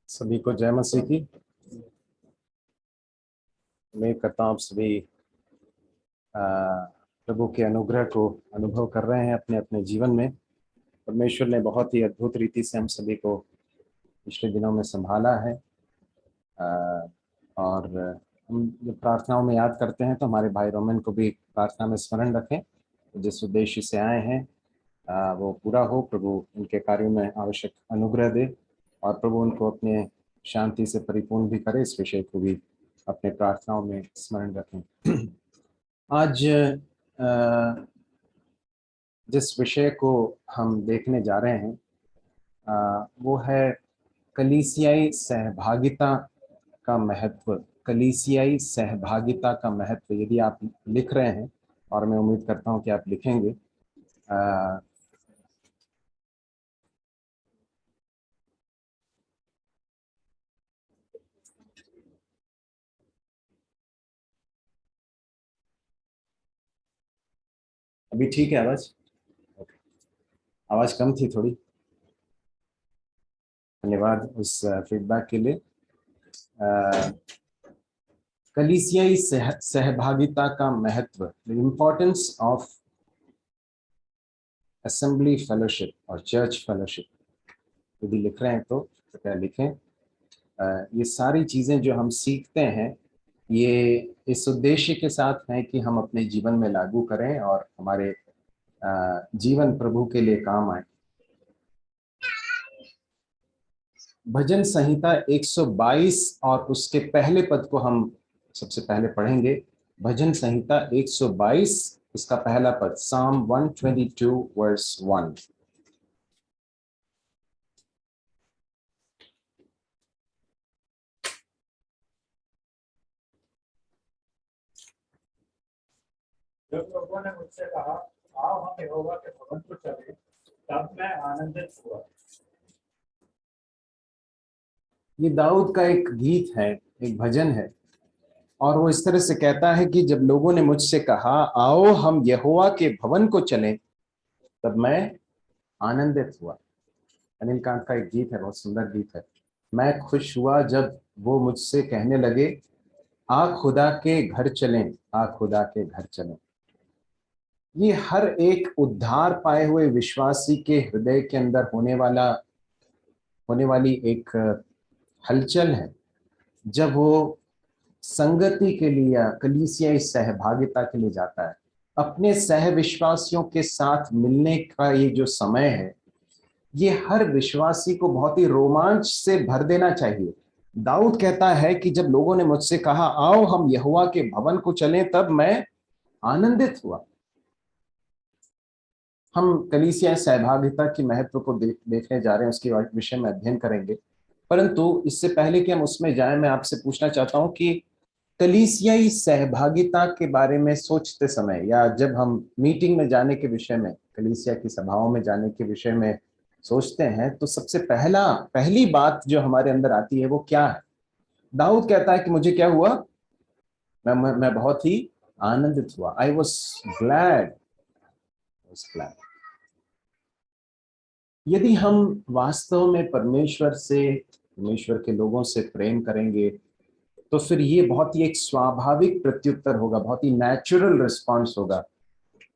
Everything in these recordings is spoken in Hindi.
सभी को जय मसीह की। उम्मीद करता हूँ आप सभी प्रभु के अनुग्रह को अनुभव कर रहे हैं अपने अपने जीवन में। परमेश्वर ने बहुत ही अद्भुत रीति से हम सभी को पिछले दिनों में संभाला है। और हम जब प्रार्थनाओं में याद करते हैं तो हमारे भाई रोमन को भी प्रार्थना में स्मरण रखें। जिस उद्देश्य से आए हैं वो पूरा हो। प्रभु उनके कार्यों में आवश्यक अनुग्रह दे और प्रभु उनको अपने शांति से परिपूर्ण भी करे। इस विषय को भी अपने प्रार्थनाओं में स्मरण रखें। आज जिस विषय को हम देखने जा रहे हैं वो है कलीसियाई सहभागिता का महत्व। कलीसियाई सहभागिता का महत्व। यदि आप लिख रहे हैं और मैं उम्मीद करता हूं कि आप लिखेंगे, अभी ठीक है आवाज? आवाज कम थी थोड़ी। धन्यवाद उस फीडबैक के लिए। कलीसियाई सहभागिता का महत्व, the importance of assembly fellowship और चर्च फेलोशिप। यदि लिख रहे हैं तो क्या लिखें। ये सारी चीजें जो हम सीखते हैं ये इस उद्देश्य के साथ हैं कि हम अपने जीवन में लागू करें और हमारे जीवन प्रभु के लिए काम आए। भजन संहिता 122 और उसके पहले पद को हम सबसे पहले पढ़ेंगे। भजन संहिता 122 इसका पहला पद, Psalm 122 वर्स 1। जब लोगों ने मुझसे कहा, आओ हम यहोवा के भवन को चलें, तब मैं आनंदित हुआ। ये दाऊद का एक गीत है, एक भजन है, और वो इस तरह से कहता है कि जब लोगों ने मुझसे कहा आओ हम यहोवा के भवन को चलें, तब मैं आनंदित हुआ। अनिल कांत का एक गीत है, बहुत सुंदर गीत है। मैं खुश हुआ जब वो मुझसे कहने लगे आ खुदा के घर चलें, आ खुदा के घर चलें। ये हर एक उद्धार पाए हुए विश्वासी के हृदय के अंदर होने वाली एक हलचल है जब वो संगति के लिए या कलीसियाई सहभागिता के लिए जाता है। अपने सह विश्वासियों के साथ मिलने का ये जो समय है, ये हर विश्वासी को बहुत ही रोमांच से भर देना चाहिए। दाऊद कहता है कि जब लोगों ने मुझसे कहा आओ हम यहोवा के भवन को चलें, तब मैं आनंदित हुआ। हम कलीसिया सहभागिता की महत्व को देखने जा रहे हैं, उसके विषय में अध्ययन करेंगे। परंतु इससे पहले कि हम उसमें जाएं, मैं आपसे पूछना चाहता हूं कि कलीसियाई सहभागिता के बारे में सोचते समय या जब हम मीटिंग में जाने के विषय में, कलीसिया की सभाओं में जाने के विषय में सोचते हैं, तो सबसे पहली बात जो हमारे अंदर आती है वो क्या है? दाऊद कहता है कि मुझे क्या हुआ? मैं बहुत ही आनंदित हुआ। I was glad. यदि हम वास्तव में परमेश्वर के लोगों से प्रेम करेंगे तो फिर ये बहुत ही एक स्वाभाविक प्रत्युत्तर होगा, बहुत ही नेचुरल रिस्पॉन्स होगा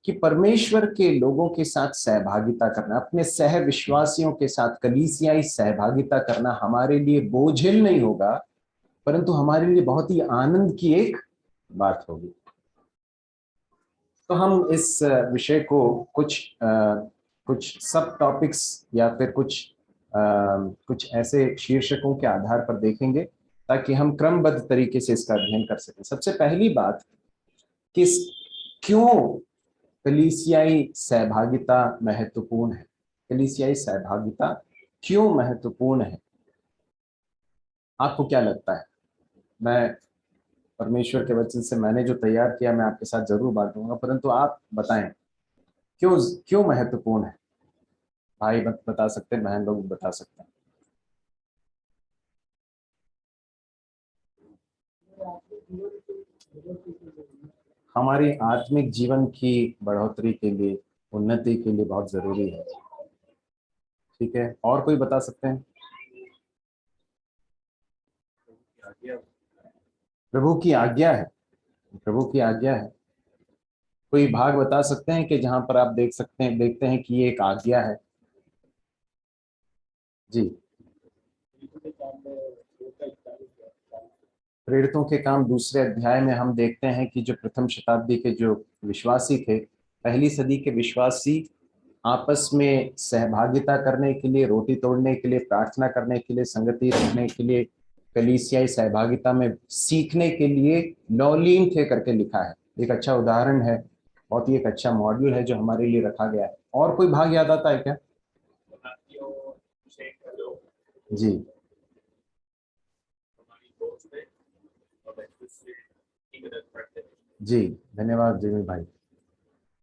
कि परमेश्वर के लोगों के साथ सहभागिता करना, अपने सह विश्वासियों के साथ कलीसियाई सहभागिता करना हमारे लिए बोझिल नहीं होगा, परंतु हमारे लिए बहुत ही आनंद की एक बात होगी। तो हम इस विषय को कुछ सब टॉपिक्स या फिर कुछ ऐसे शीर्षकों के आधार पर देखेंगे ताकि हम क्रमबद्ध तरीके से इसका अध्ययन कर सकें। सबसे पहली बात कि क्यों कलीसियाई सहभागिता महत्वपूर्ण है। कलीसियाई सहभागिता क्यों महत्वपूर्ण है? आपको क्या लगता है? मैं परमेश्वर के वचन से मैंने जो तैयार किया मैं आपके साथ जरूर बांटूंगा, परंतु आप बताएं क्यों क्यों महत्वपूर्ण है। भाई बता सकते हैं, बहन लोग बता सकते हैं। हमारी आत्मिक जीवन की बढ़ोतरी के लिए, उन्नति के लिए बहुत जरूरी है। ठीक है, और कोई बता सकते हैं? ये प्रभु की आज्ञा है, प्रभु की आज्ञा है। कोई भाग बता सकते हैं कि जहां पर आप देख सकते हैं, देखते हैं कि ये एक आज्ञा है? जी। प्रेरितों के काम दूसरे अध्याय में हम देखते हैं कि जो प्रथम शताब्दी के जो विश्वासी थे, पहली सदी के विश्वासी, आपस में सहभागिता करने के लिए, रोटी तोड़ने के लिए, प्रार्थना करने के लिए, संगति रखने के लिए, कलीसियाई सहभागिता में सीखने के लिए लौलीन थे करके लिखा है। एक अच्छा उदाहरण है, बहुत ही एक अच्छा मॉडल है जो हमारे लिए रखा गया है। और कोई भाग याद आता है क्या? जी। जी, धन्यवाद जिमी भाई।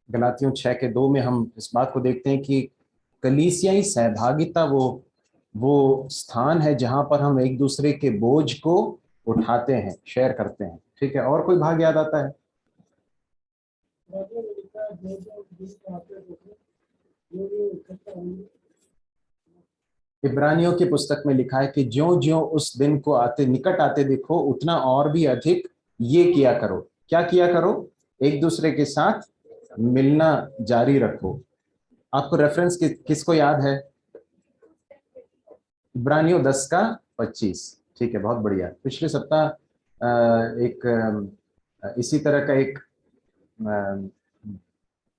गलातियों 6:2 में हम इस बात को देखते हैं कि कलीसियाई सहभागिता वो स्थान है जहां पर हम एक दूसरे के बोझ को उठाते हैं, शेयर करते हैं। ठीक है, और कोई भाग याद आता है? इब्रानियों की पुस्तक में लिखा है कि ज्यों ज्यों उस दिन को आते निकट आते देखो, उतना और भी अधिक ये किया करो। क्या किया करो? एक दूसरे के साथ मिलना जारी रखो। आपको रेफरेंस किसको याद है? इब्रानियों 10:25। ठीक है, बहुत बढ़िया। पिछले सप्ताह एक इसी तरह का एक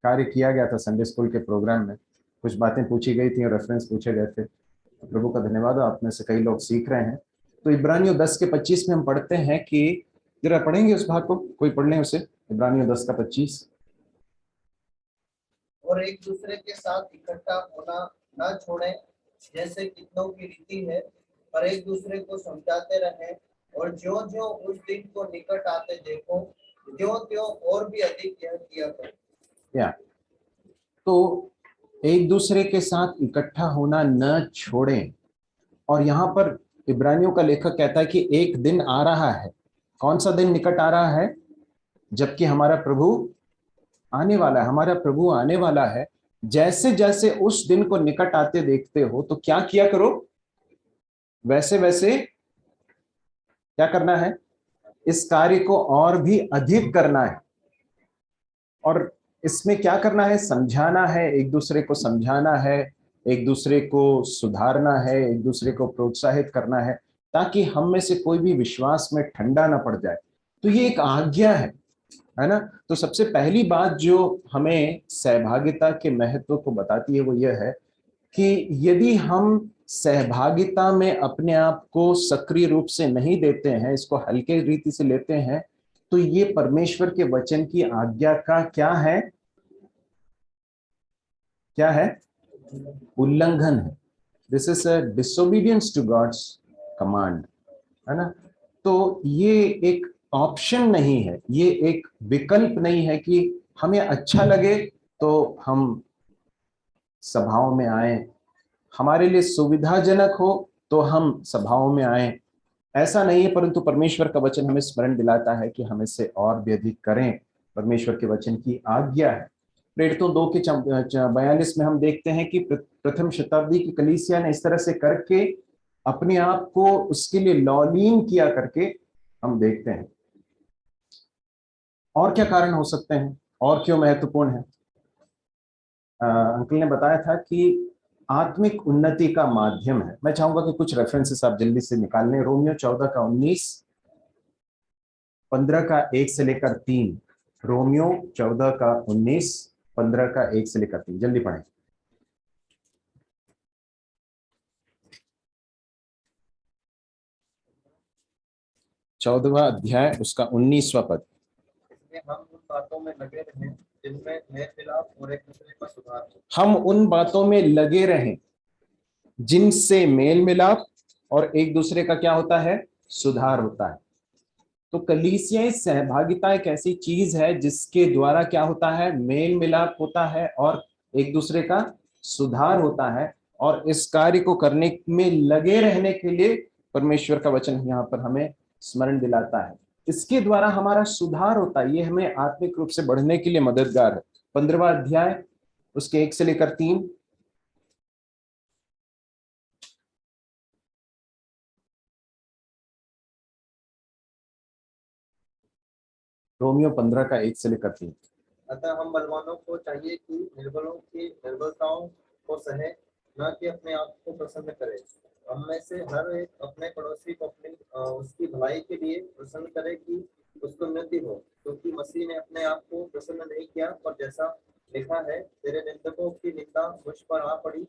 कार्य किया गया था संडे स्कूल के प्रोग्राम में। कुछ बातें पूछी गई थी और रेफरेंस पूछे गए थे। प्रभु का धन्यवाद, आप में से कई लोग सीख रहे हैं। तो इब्रानियों 10:25 में हम पढ़ते हैं कि, जरा पढ़ेंगे उस भाग को, कोई पढ़ लें उसे। इब्रानियों 10:25। और एक दूसरे के साथ इकट्ठा होना न छोड़ें, जैसे कितनों की रीति है, पर एक दूसरे को समझाते रहें, और ज्यों ज्यों उस दिन को निकट आते देखो, ज्यों त्यों और भी अधिक यह किया करो। तो एक दूसरे के साथ इकट्ठा होना न छोड़ें। और यहाँ पर इब्रानियों का लेखक कहता है कि एक दिन आ रहा है। कौन सा दिन निकट आ रहा है? जबकि हमारा प्रभु आने वाला है, हमारा प्रभु आने वाला है। जैसे जैसे उस दिन को निकट आते देखते हो तो क्या किया करो? वैसे वैसे क्या करना है? इस कार्य को और भी अधिक करना है। और इसमें क्या करना है? समझाना है, एक दूसरे को समझाना है, एक दूसरे को सुधारना है, एक दूसरे को प्रोत्साहित करना है, ताकि हम में से कोई भी विश्वास में ठंडा ना पड़ जाए। तो ये एक आज्ञा है ना? तो सबसे पहली बात जो हमें सहभागिता के महत्व को बताती है वो यह है कि यदि हम सहभागिता में अपने आप को सक्रिय रूप से नहीं देते हैं, इसको हल्के रीति से लेते हैं, तो ये परमेश्वर के वचन की आज्ञा का क्या है? क्या है? उल्लंघन है। This is a disobedience to God's command, है ना? तो ये एक ऑप्शन नहीं है, ये एक विकल्प नहीं है कि हमें अच्छा लगे तो हम सभाओं में आए, हमारे लिए सुविधाजनक हो तो हम सभाओं में आए। ऐसा नहीं है, परंतु परमेश्वर का वचन हमें स्मरण दिलाता है कि हम इससे और भी अधिक करें। परमेश्वर के वचन की आज्ञा है। प्रेरितों 2:42 में हम देखते हैं कि प्रथम शताब्दी की कलीसिया ने इस तरह से करके अपने आप को उसके लिए लौलीन किया करके हम देखते हैं। और क्या कारण हो सकते हैं, और क्यों महत्वपूर्ण है? अंकल ने बताया था कि आत्मिक उन्नति का माध्यम है। मैं चाहूंगा कि कुछ रेफरेंसेस आप जल्दी से निकाल लें। रोमियो 14:19, 15:1 से लेकर 3। रोमियो 14:19, 15:1 से लेकर 3, जल्दी पढ़ें। 14वां अध्याय, उसका 19वां पद। हम उन बातों में लगे रहें जिनमें मेल मिलाप और एक दूसरे का सुधार हो। हम उन बातों में लगे रहें जिनसे मेल मिलाप और एक दूसरे का क्या होता है? सुधार होता है। तो कलीसियाई सहभागिता एक ऐसी चीज है जिसके द्वारा क्या होता है? मेल मिलाप होता है और एक दूसरे का सुधार होता है। और इस कार्य को करने में लगे रहने के लिए परमेश्वर का वचन यहाँ पर हमें स्मरण दिलाता है। इसके द्वारा हमारा सुधार होता है, ये हमें आत्मिक रूप से बढ़ने के लिए मददगार है। 15वां अध्याय, उसके 1 से लेकर 3। रोमियो 15 का 1 से लेकर 3। अतः हम बलवानों को चाहिए कि निर्बलों की निर्बलताओं को सहे, न कि अपने आप को प्रसन्न करे। हम में से हर एक अपने पड़ोसी को अपनी उसकी भलाई के लिए प्रसन्न करे कि उसको उन्नति हो, क्योंकि मसीह ने अपने आप को प्रसन्न नहीं किया, पर जैसा लिखा है, तेरे निंदकों की निंदा मुझ पर आ पड़ी।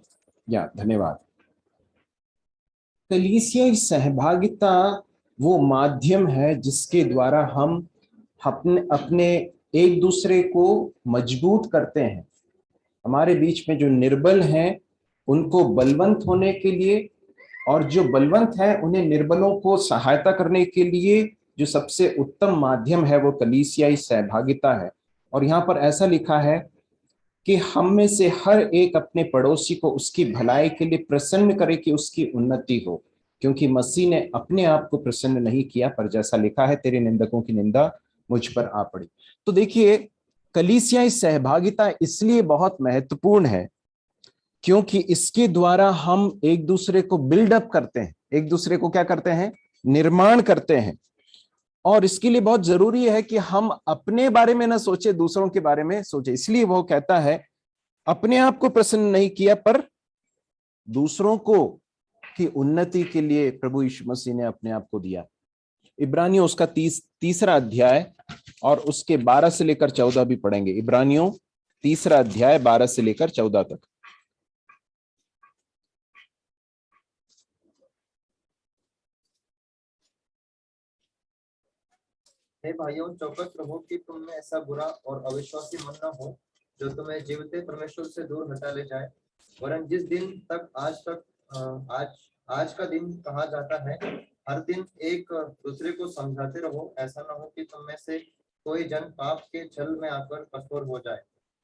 या धन्यवाद। कलीसियाई सहभागिता वो माध्यम है जिसके द्वारा हम अपने अपने एक दूसरे को मजबूत करते हैं। हमारे बीच में जो निर्बल हैं उनको बलवंत होने के लिए, और जो बलवंत है उन्हें निर्बलों को सहायता करने के लिए जो सबसे उत्तम माध्यम है वो कलीसियाई सहभागिता है। और यहाँ पर ऐसा लिखा है कि हम में से हर एक अपने पड़ोसी को उसकी भलाई के लिए प्रसन्न करे कि उसकी उन्नति हो, क्योंकि मसीह ने अपने आप को प्रसन्न नहीं किया, पर जैसा लिखा है तेरे निंदकों की निंदा मुझ पर आ पड़ी। तो देखिए, कलीसियाई सहभागिता इसलिए बहुत महत्वपूर्ण है क्योंकि इसके द्वारा हम एक दूसरे को बिल्डअप करते हैं, एक दूसरे को क्या करते हैं, निर्माण करते हैं। और इसके लिए बहुत जरूरी है कि हम अपने बारे में ना सोचे, दूसरों के बारे में सोचे। इसलिए वो कहता है अपने आप को प्रसन्न नहीं किया, पर दूसरों को की उन्नति के लिए प्रभु यीशु मसीह ने अपने आप को दिया। इब्रानियों उसका तीसरा अध्याय और उसके 12 से लेकर 14 भी पढ़ेंगे। इब्रानियों तीसरा अध्याय 12 से लेकर 14 तक। हे भाइयों, चौकस रहो कि तुम में ऐसा बुरा और अविश्वासी मन न हो जो तुम्हें जीवते परमेश्वर से दूर हटा ले जाए। वरन जिस दिन तक आज का दिन कहा जाता है, हर दिन एक दूसरे को समझाते रहो, ऐसा न हो कि तुम में से कोई जन पाप के छल में आकर कठोर हो जाए,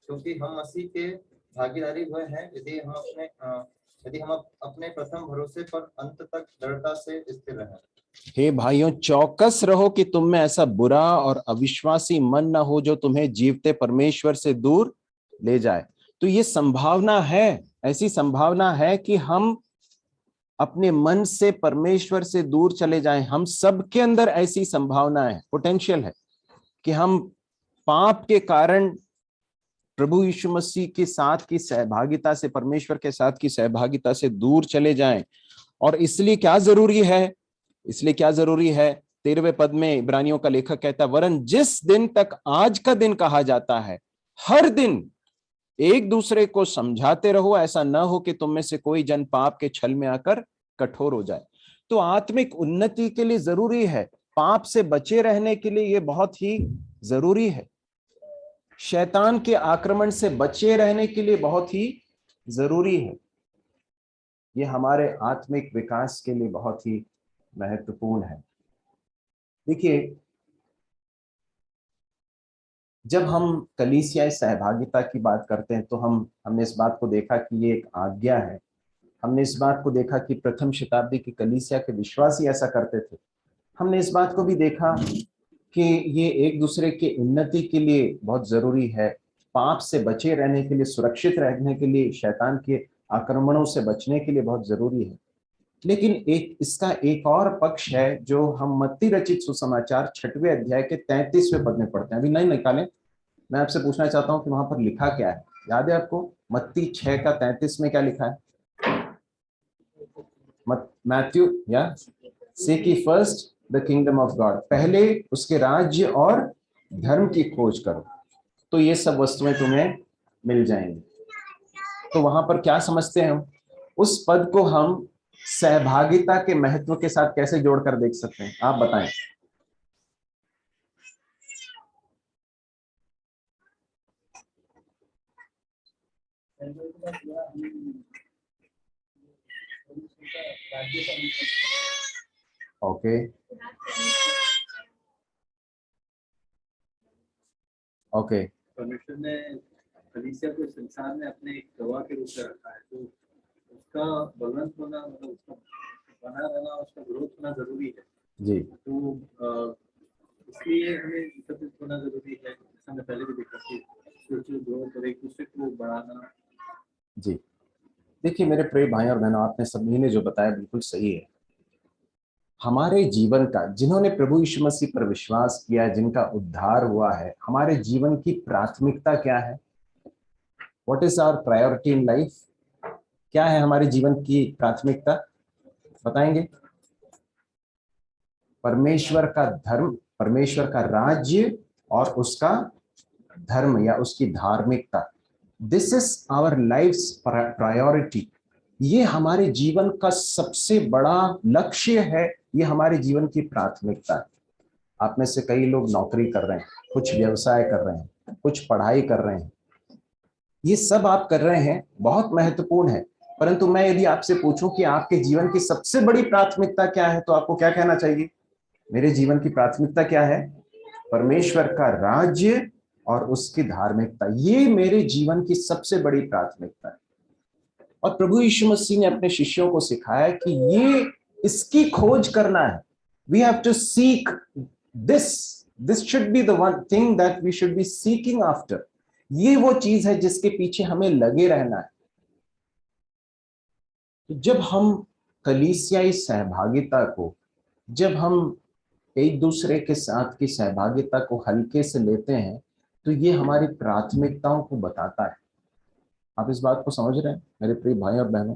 क्योंकि हम मसीह के भागीदारी हुए हैं यदि हम अपने प्रथम भरोसे पर अंत तक दृढ़ता से स्थिर रहें। हे भाइयों, चौकस रहो कि तुम में ऐसा बुरा और अविश्वासी मन न हो जो तुम्हें जीवते परमेश्वर से दूर ले जाए। तो ये संभावना है, ऐसी संभावना है कि हम अपने मन से परमेश्वर से दूर चले जाएं। हम सबके अंदर ऐसी संभावना है, पोटेंशियल है कि हम पाप के कारण प्रभु यीशु मसीह के साथ की सहभागिता से, परमेश्वर के साथ की सहभागिता से दूर चले जाएं। और इसलिए क्या जरूरी है, 13वें पद में इब्रानियों का लेखक कहता है, वरन जिस दिन तक आज का दिन कहा जाता है, हर दिन एक दूसरे को समझाते रहो, ऐसा न हो कि तुम में से कोई जन पाप के छल में आकर कठोर हो जाए। तो आत्मिक उन्नति के लिए जरूरी है, पाप से बचे रहने के लिए यह बहुत ही जरूरी है, शैतान के आक्रमण से बचे रहने के लिए बहुत ही जरूरी है। यह हमारे आत्मिक विकास के लिए बहुत ही महत्वपूर्ण है। देखिए, जब हम कलीसियाई सहभागिता की बात करते हैं तो हमने इस बात को देखा कि ये एक आज्ञा है। हमने इस बात को देखा कि प्रथम शताब्दी की कलीसिया के विश्वासी ऐसा करते थे। हमने इस बात को भी देखा कि ये एक दूसरे के उन्नति के लिए बहुत जरूरी है, पाप से बचे रहने के लिए, सुरक्षित रहने के लिए, शैतान के आक्रमणों से बचने के लिए बहुत जरूरी है। लेकिन इसका एक और पक्ष है जो हम मत्ती रचित सुसमाचार 6वें अध्याय के 33वें पद में पढ़ते हैं। अभी नहीं निकालें, मैं आपसे पूछना चाहता हूं कि वहां पर लिखा क्या है। याद है आपको? मत्ती 6 का 33 में क्या लिखा है? मैथ्यू या seek ye first the kingdom of God, पहले उसके राज्य और धर्म की खोज करो तो ये सब वस्तुएं तुम्हें मिल जाएंगी। तो वहां पर क्या समझते हैं हम? उस पद को हम सहभागिता के महत्व के साथ कैसे जोड़कर देख सकते हैं, आप बताएं। ओके, ओके, परमेश्वर ने कलीसिया को संसार में अपने एक गवाह के रूप में रखा है, तो उसका बलवंत होना, मतलब उसका बना रहना, उसका ग्रोथ होना जरूरी है जी। तो इसलिए हमें एकत्रित होना जरूरी है, जैसा हमने पहले भी देखा कि स्पिरिचुअल ग्रोथ और एक दूसरे को बढ़ाना। जी, देखिए मेरे प्रिय भाई और बहनों, आपने सभी ने जो बताया बिल्कुल सही है। हमारे जीवन का, जिन्होंने प्रभु यीशु मसीह पर विश्वास किया, जिनका उद्धार हुआ है, हमारे जीवन की प्राथमिकता क्या है? What is our priority in life? क्या है हमारे जीवन की प्राथमिकता? बताएंगे? परमेश्वर का धर्म, परमेश्वर का राज्य और उसका धर्म या उसकी धार्मिकता। This is our life's priority. ये हमारे जीवन का सबसे बड़ा लक्ष्य है, ये हमारे जीवन की प्राथमिकता है। आप में से कई लोग नौकरी कर रहे हैं, कुछ व्यवसाय कर रहे हैं, कुछ पढ़ाई कर रहे हैं, ये सब आप कर रहे हैं, बहुत महत्वपूर्ण है। परंतु मैं यदि आपसे पूछूं कि आपके जीवन की सबसे बड़ी प्राथमिकता क्या है, तो आपको क्या कहना चाहिए? मेरे जीवन की प्राथमिकता क्या है? परमेश्वर का राज्य और उसकी धार्मिकता, ये मेरे जीवन की सबसे बड़ी प्राथमिकता है। और प्रभु यीशु मसीह ने अपने शिष्यों को सिखाया कि ये इसकी खोज करना है। We have to seek this should be the one thing that we should be seeking after. ये वो चीज है जिसके पीछे हमें लगे रहना है। तो जब हम कलीसियाई सहभागिता को, जब हम एक दूसरे के साथ की सहभागिता को हल्के से लेते हैं, तो ये हमारी प्राथमिकताओं को बताता है। आप इस बात को समझ रहे हैं मेरे प्रिय भाई और बहनों?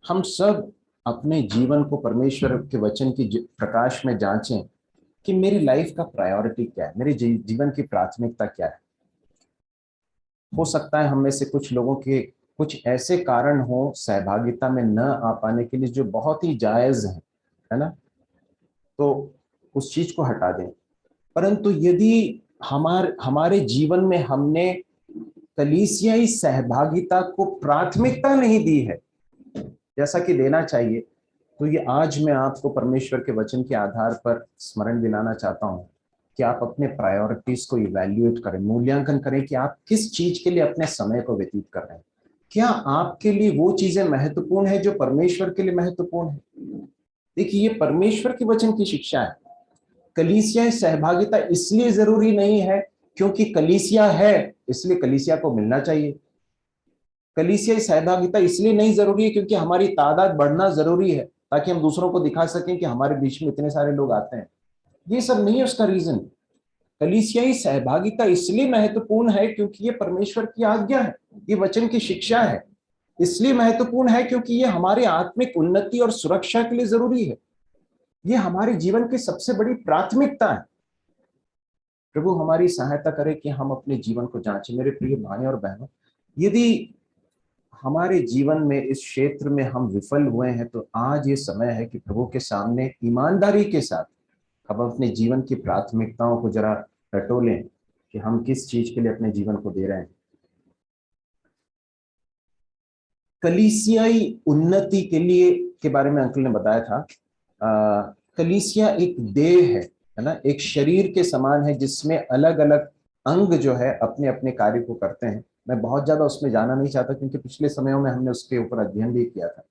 हम सब अपने जीवन को परमेश्वर के वचन की प्रकाश में जांचें कि मेरी लाइफ का प्रायोरिटी क्या है, मेरे जीवन की प्राथमिकता क्या है। हो सकता है हम में से कुछ लोगों के कुछ ऐसे कारण हो सहभागिता में न आ पाने के लिए जो बहुत ही जायज है ना, तो उस चीज को हटा दें। परंतु यदि हमारे जीवन में हमने कलीसियाई सहभागिता को प्राथमिकता नहीं दी है जैसा कि देना चाहिए, तो ये आज मैं आपको परमेश्वर के वचन के आधार पर स्मरण दिलाना चाहता हूं कि आप अपने प्रायोरिटीज को इवैल्यूएट करें, मूल्यांकन करें कि आप किस चीज के लिए अपने समय को व्यतीत कर रहे हैं। क्या आपके लिए वो चीजें महत्वपूर्ण है जो परमेश्वर के लिए महत्वपूर्ण है? देखिए, ये परमेश्वर के वचन की शिक्षा है। कलीसिया सहभागिता इसलिए जरूरी नहीं है क्योंकि कलीसिया है इसलिए कलीसिया को मिलना चाहिए। कलीसिया सहभागिता इसलिए नहीं जरूरी है क्योंकि हमारी तादाद बढ़ना जरूरी है ताकि हम दूसरों को दिखा सकें कि हमारे बीच में इतने सारे लोग आते हैं। ये सब नहीं है उसका रीजन। कलीसियाई सहभागिता इसलिए महत्वपूर्ण है क्योंकि ये परमेश्वर की आज्ञा है, ये वचन की शिक्षा है। इसलिए महत्वपूर्ण है क्योंकि ये हमारी आत्मिक उन्नति और सुरक्षा के लिए जरूरी है। ये हमारे जीवन की सबसे बड़ी प्राथमिकता है। प्रभु हमारी सहायता करे कि हम अपने जीवन को जांचें। मेरे प्रिय भाई और बहनों, यदि हमारे जीवन में इस क्षेत्र में हम विफल हुए हैं तो आज ये समय है कि प्रभु के सामने ईमानदारी के साथ हम अपने जीवन की प्राथमिकताओं को जरा टटोलें कि हम किस चीज के लिए अपने जीवन को दे रहे हैं। कलीसियाई उन्नति के लिए के बारे में अंकल ने बताया था। कलीसिया एक देह है ना, एक शरीर के समान है जिसमें अलग अलग अंग जो है अपने अपने कार्य को करते हैं। मैं बहुत ज्यादा उसमें जाना नहीं चाहता क्योंकि पिछले समयों में हमने उसके ऊपर अध्ययन भी किया था,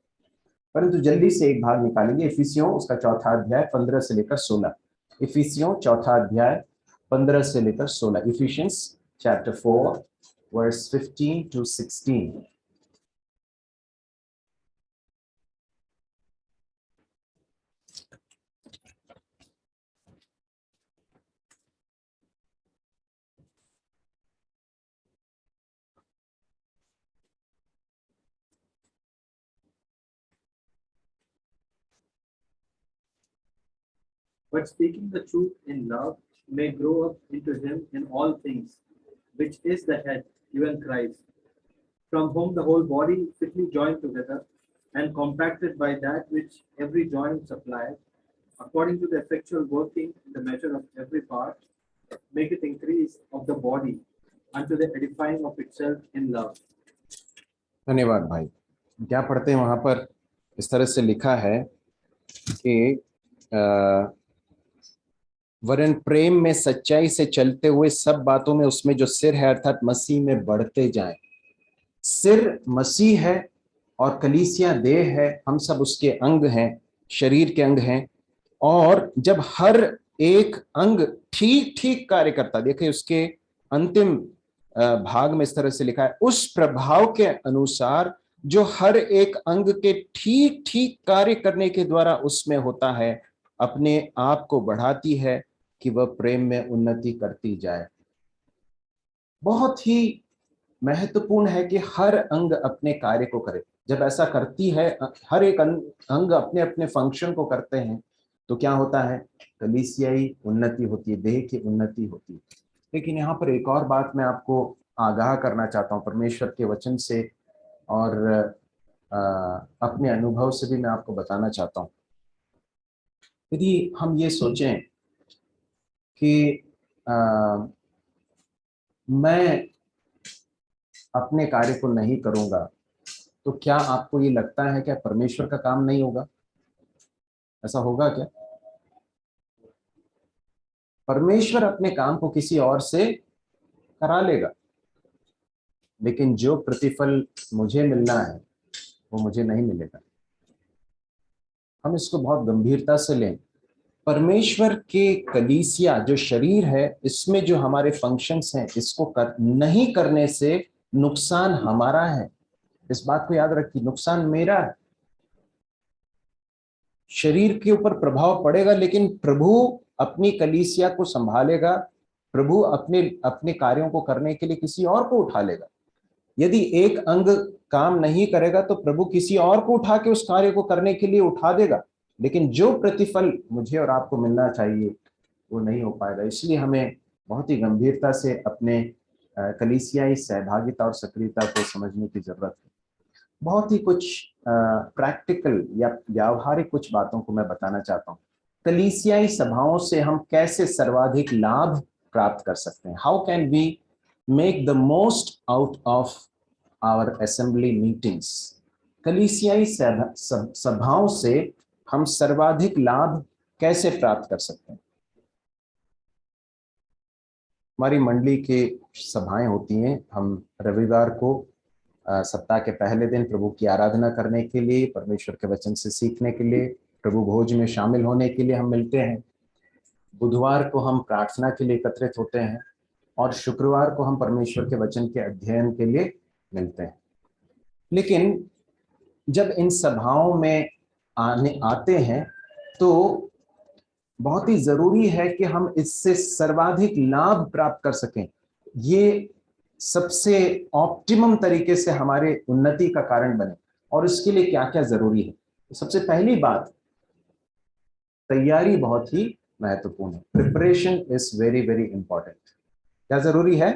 परंतु जल्दी से एक भाग निकालेंगे। इफिसियों उसका 4था अध्याय 15 से लेकर 16। इफिसियों 4था अध्याय 15 से लेकर 16। Ephesians chapter 4 verse 15 to 16। But speaking the truth in love may grow up into him in all things, which is the head, even Christ, from whom the whole body fitly joined together and compacted by that which every joint supplies, according to the effectual working in the measure of every part, make it increase of the body unto the edifying of itself in love. धन्यवाद भाई। क्या पढ़ते हैं वहां पर? इस तरह से लिखा है कि वरन प्रेम में सच्चाई से चलते हुए सब बातों में उसमें जो सिर है अर्थात मसीह में बढ़ते जाएं। सिर मसीह है और कलीसिया देह है, हम सब उसके अंग हैं, शरीर के अंग हैं। और जब हर एक अंग ठीक ठीक कार्य करता, देखिए उसके अंतिम भाग में इस तरह से लिखा है, उस प्रभाव के अनुसार जो हर एक अंग के ठीक ठीक कार्य करने के द्वारा उसमें होता है, अपने आप को बढ़ाती है कि वह प्रेम में उन्नति करती जाए। बहुत ही महत्वपूर्ण है कि हर अंग अपने कार्य को करे। जब ऐसा करती है, हर एक अंग अपने अपने फंक्शन को करते हैं, तो क्या होता है? कलीसियाई उन्नति होती है, देह की उन्नति होती है। लेकिन यहाँ पर एक और बात मैं आपको आगाह करना चाहता हूँ परमेश्वर के वचन से, और अपने अनुभव से भी मैं आपको बताना चाहता हूँ। यदि हम ये सोचें कि मैं अपने कार्य को नहीं करूंगा, तो क्या आपको ये लगता है कि परमेश्वर का काम नहीं होगा? ऐसा होगा क्या? परमेश्वर अपने काम को किसी और से करा लेगा, लेकिन जो प्रतिफल मुझे मिलना है वो मुझे नहीं मिलेगा। हम इसको बहुत गंभीरता से लें। परमेश्वर के कलीसिया जो शरीर है, इसमें जो हमारे फंक्शंस हैं, इसको नहीं करने से नुकसान हमारा है। इस बात को याद रखिए, नुकसान मेरा है। शरीर के ऊपर प्रभाव पड़ेगा, लेकिन प्रभु अपनी कलीसिया को संभालेगा। प्रभु अपने अपने कार्यों को करने के लिए किसी और को उठा लेगा। यदि एक अंग काम नहीं करेगा तो प्रभु किसी और को उठा के उस कार्य को करने के लिए उठा देगा, लेकिन जो प्रतिफल मुझे और आपको मिलना चाहिए वो नहीं हो पाएगा। इसलिए हमें बहुत ही गंभीरता से अपने कलीसियाई सहभागिता और सक्रियता को समझने की जरूरत है। बहुत ही कुछ प्रैक्टिकल या व्यावहारिक कुछ बातों को मैं बताना चाहता हूँ। कलीसियाई सभाओं से हम कैसे सर्वाधिक लाभ प्राप्त कर सकते हैं? How can we make the most out of our assembly meetings? कलीसियाई सभाओं से हम सर्वाधिक लाभ कैसे प्राप्त कर सकते हैं? हमारी मंडली की सभाएं होती हैं। हम रविवार को सप्ताह के पहले दिन प्रभु की आराधना करने के लिए, परमेश्वर के वचन से सीखने के लिए, प्रभु भोज में शामिल होने के लिए हम मिलते हैं। बुधवार को हम प्रार्थना के लिए एकत्रित होते हैं, और शुक्रवार को हम परमेश्वर के वचन के अध्ययन के लिए मिलते हैं। लेकिन जब इन सभाओं में आते हैं तो बहुत ही जरूरी है कि हम इससे सर्वाधिक लाभ प्राप्त कर सकें। ये सबसे ऑप्टिमम तरीके से हमारे उन्नति का कारण बने, और इसके लिए क्या क्या जरूरी है? सबसे पहली बात, तैयारी बहुत ही महत्वपूर्ण है। Preparation is very very important. क्या जरूरी है?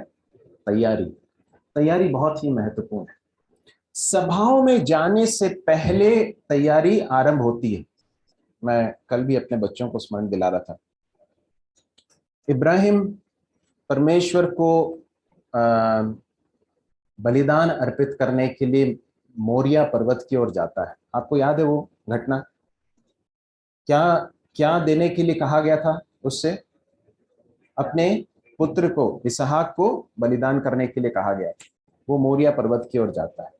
तैयारी। तैयारी बहुत ही महत्वपूर्ण है। सभाओं में जाने से पहले तैयारी आरंभ होती है। मैं कल भी अपने बच्चों को स्मरण दिला रहा था। इब्राहिम परमेश्वर को बलिदान अर्पित करने के लिए मोरिया पर्वत की ओर जाता है। आपको याद है वो घटना? क्या क्या देने के लिए कहा गया था उससे? अपने पुत्र को, इसहाक को बलिदान करने के लिए कहा गया। वो मोरिया पर्वत की ओर जाता है।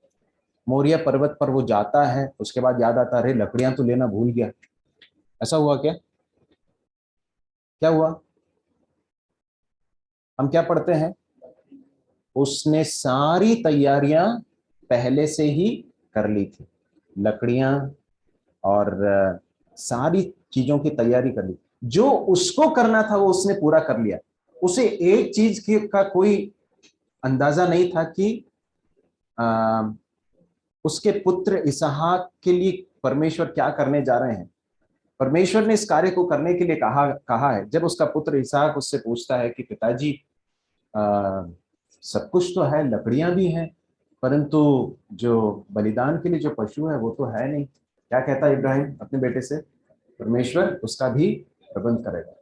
मोरिया पर्वत पर वो जाता है, उसके बाद याद आता है, अरे लकड़ियां तो लेना भूल गया। ऐसा हुआ क्या? क्या हुआ? हम क्या पढ़ते हैं? उसने सारी तैयारियां पहले से ही कर ली थी। लकड़ियां और सारी चीजों की तैयारी कर ली। जो उसको करना था वो उसने पूरा कर लिया। उसे एक चीज का कोई अंदाजा नहीं था कि उसके पुत्र इसहाक के लिए परमेश्वर क्या करने जा रहे हैं। परमेश्वर ने इस कार्य को करने के लिए कहा है। जब उसका पुत्र इसहाक उससे पूछता है कि पिताजी, सब कुछ तो है, लकड़ियां भी हैं, परंतु जो बलिदान के लिए जो पशु है वो तो है नहीं। क्या कहता है इब्राहिम अपने बेटे से? परमेश्वर उसका भी प्रबंध करेगा।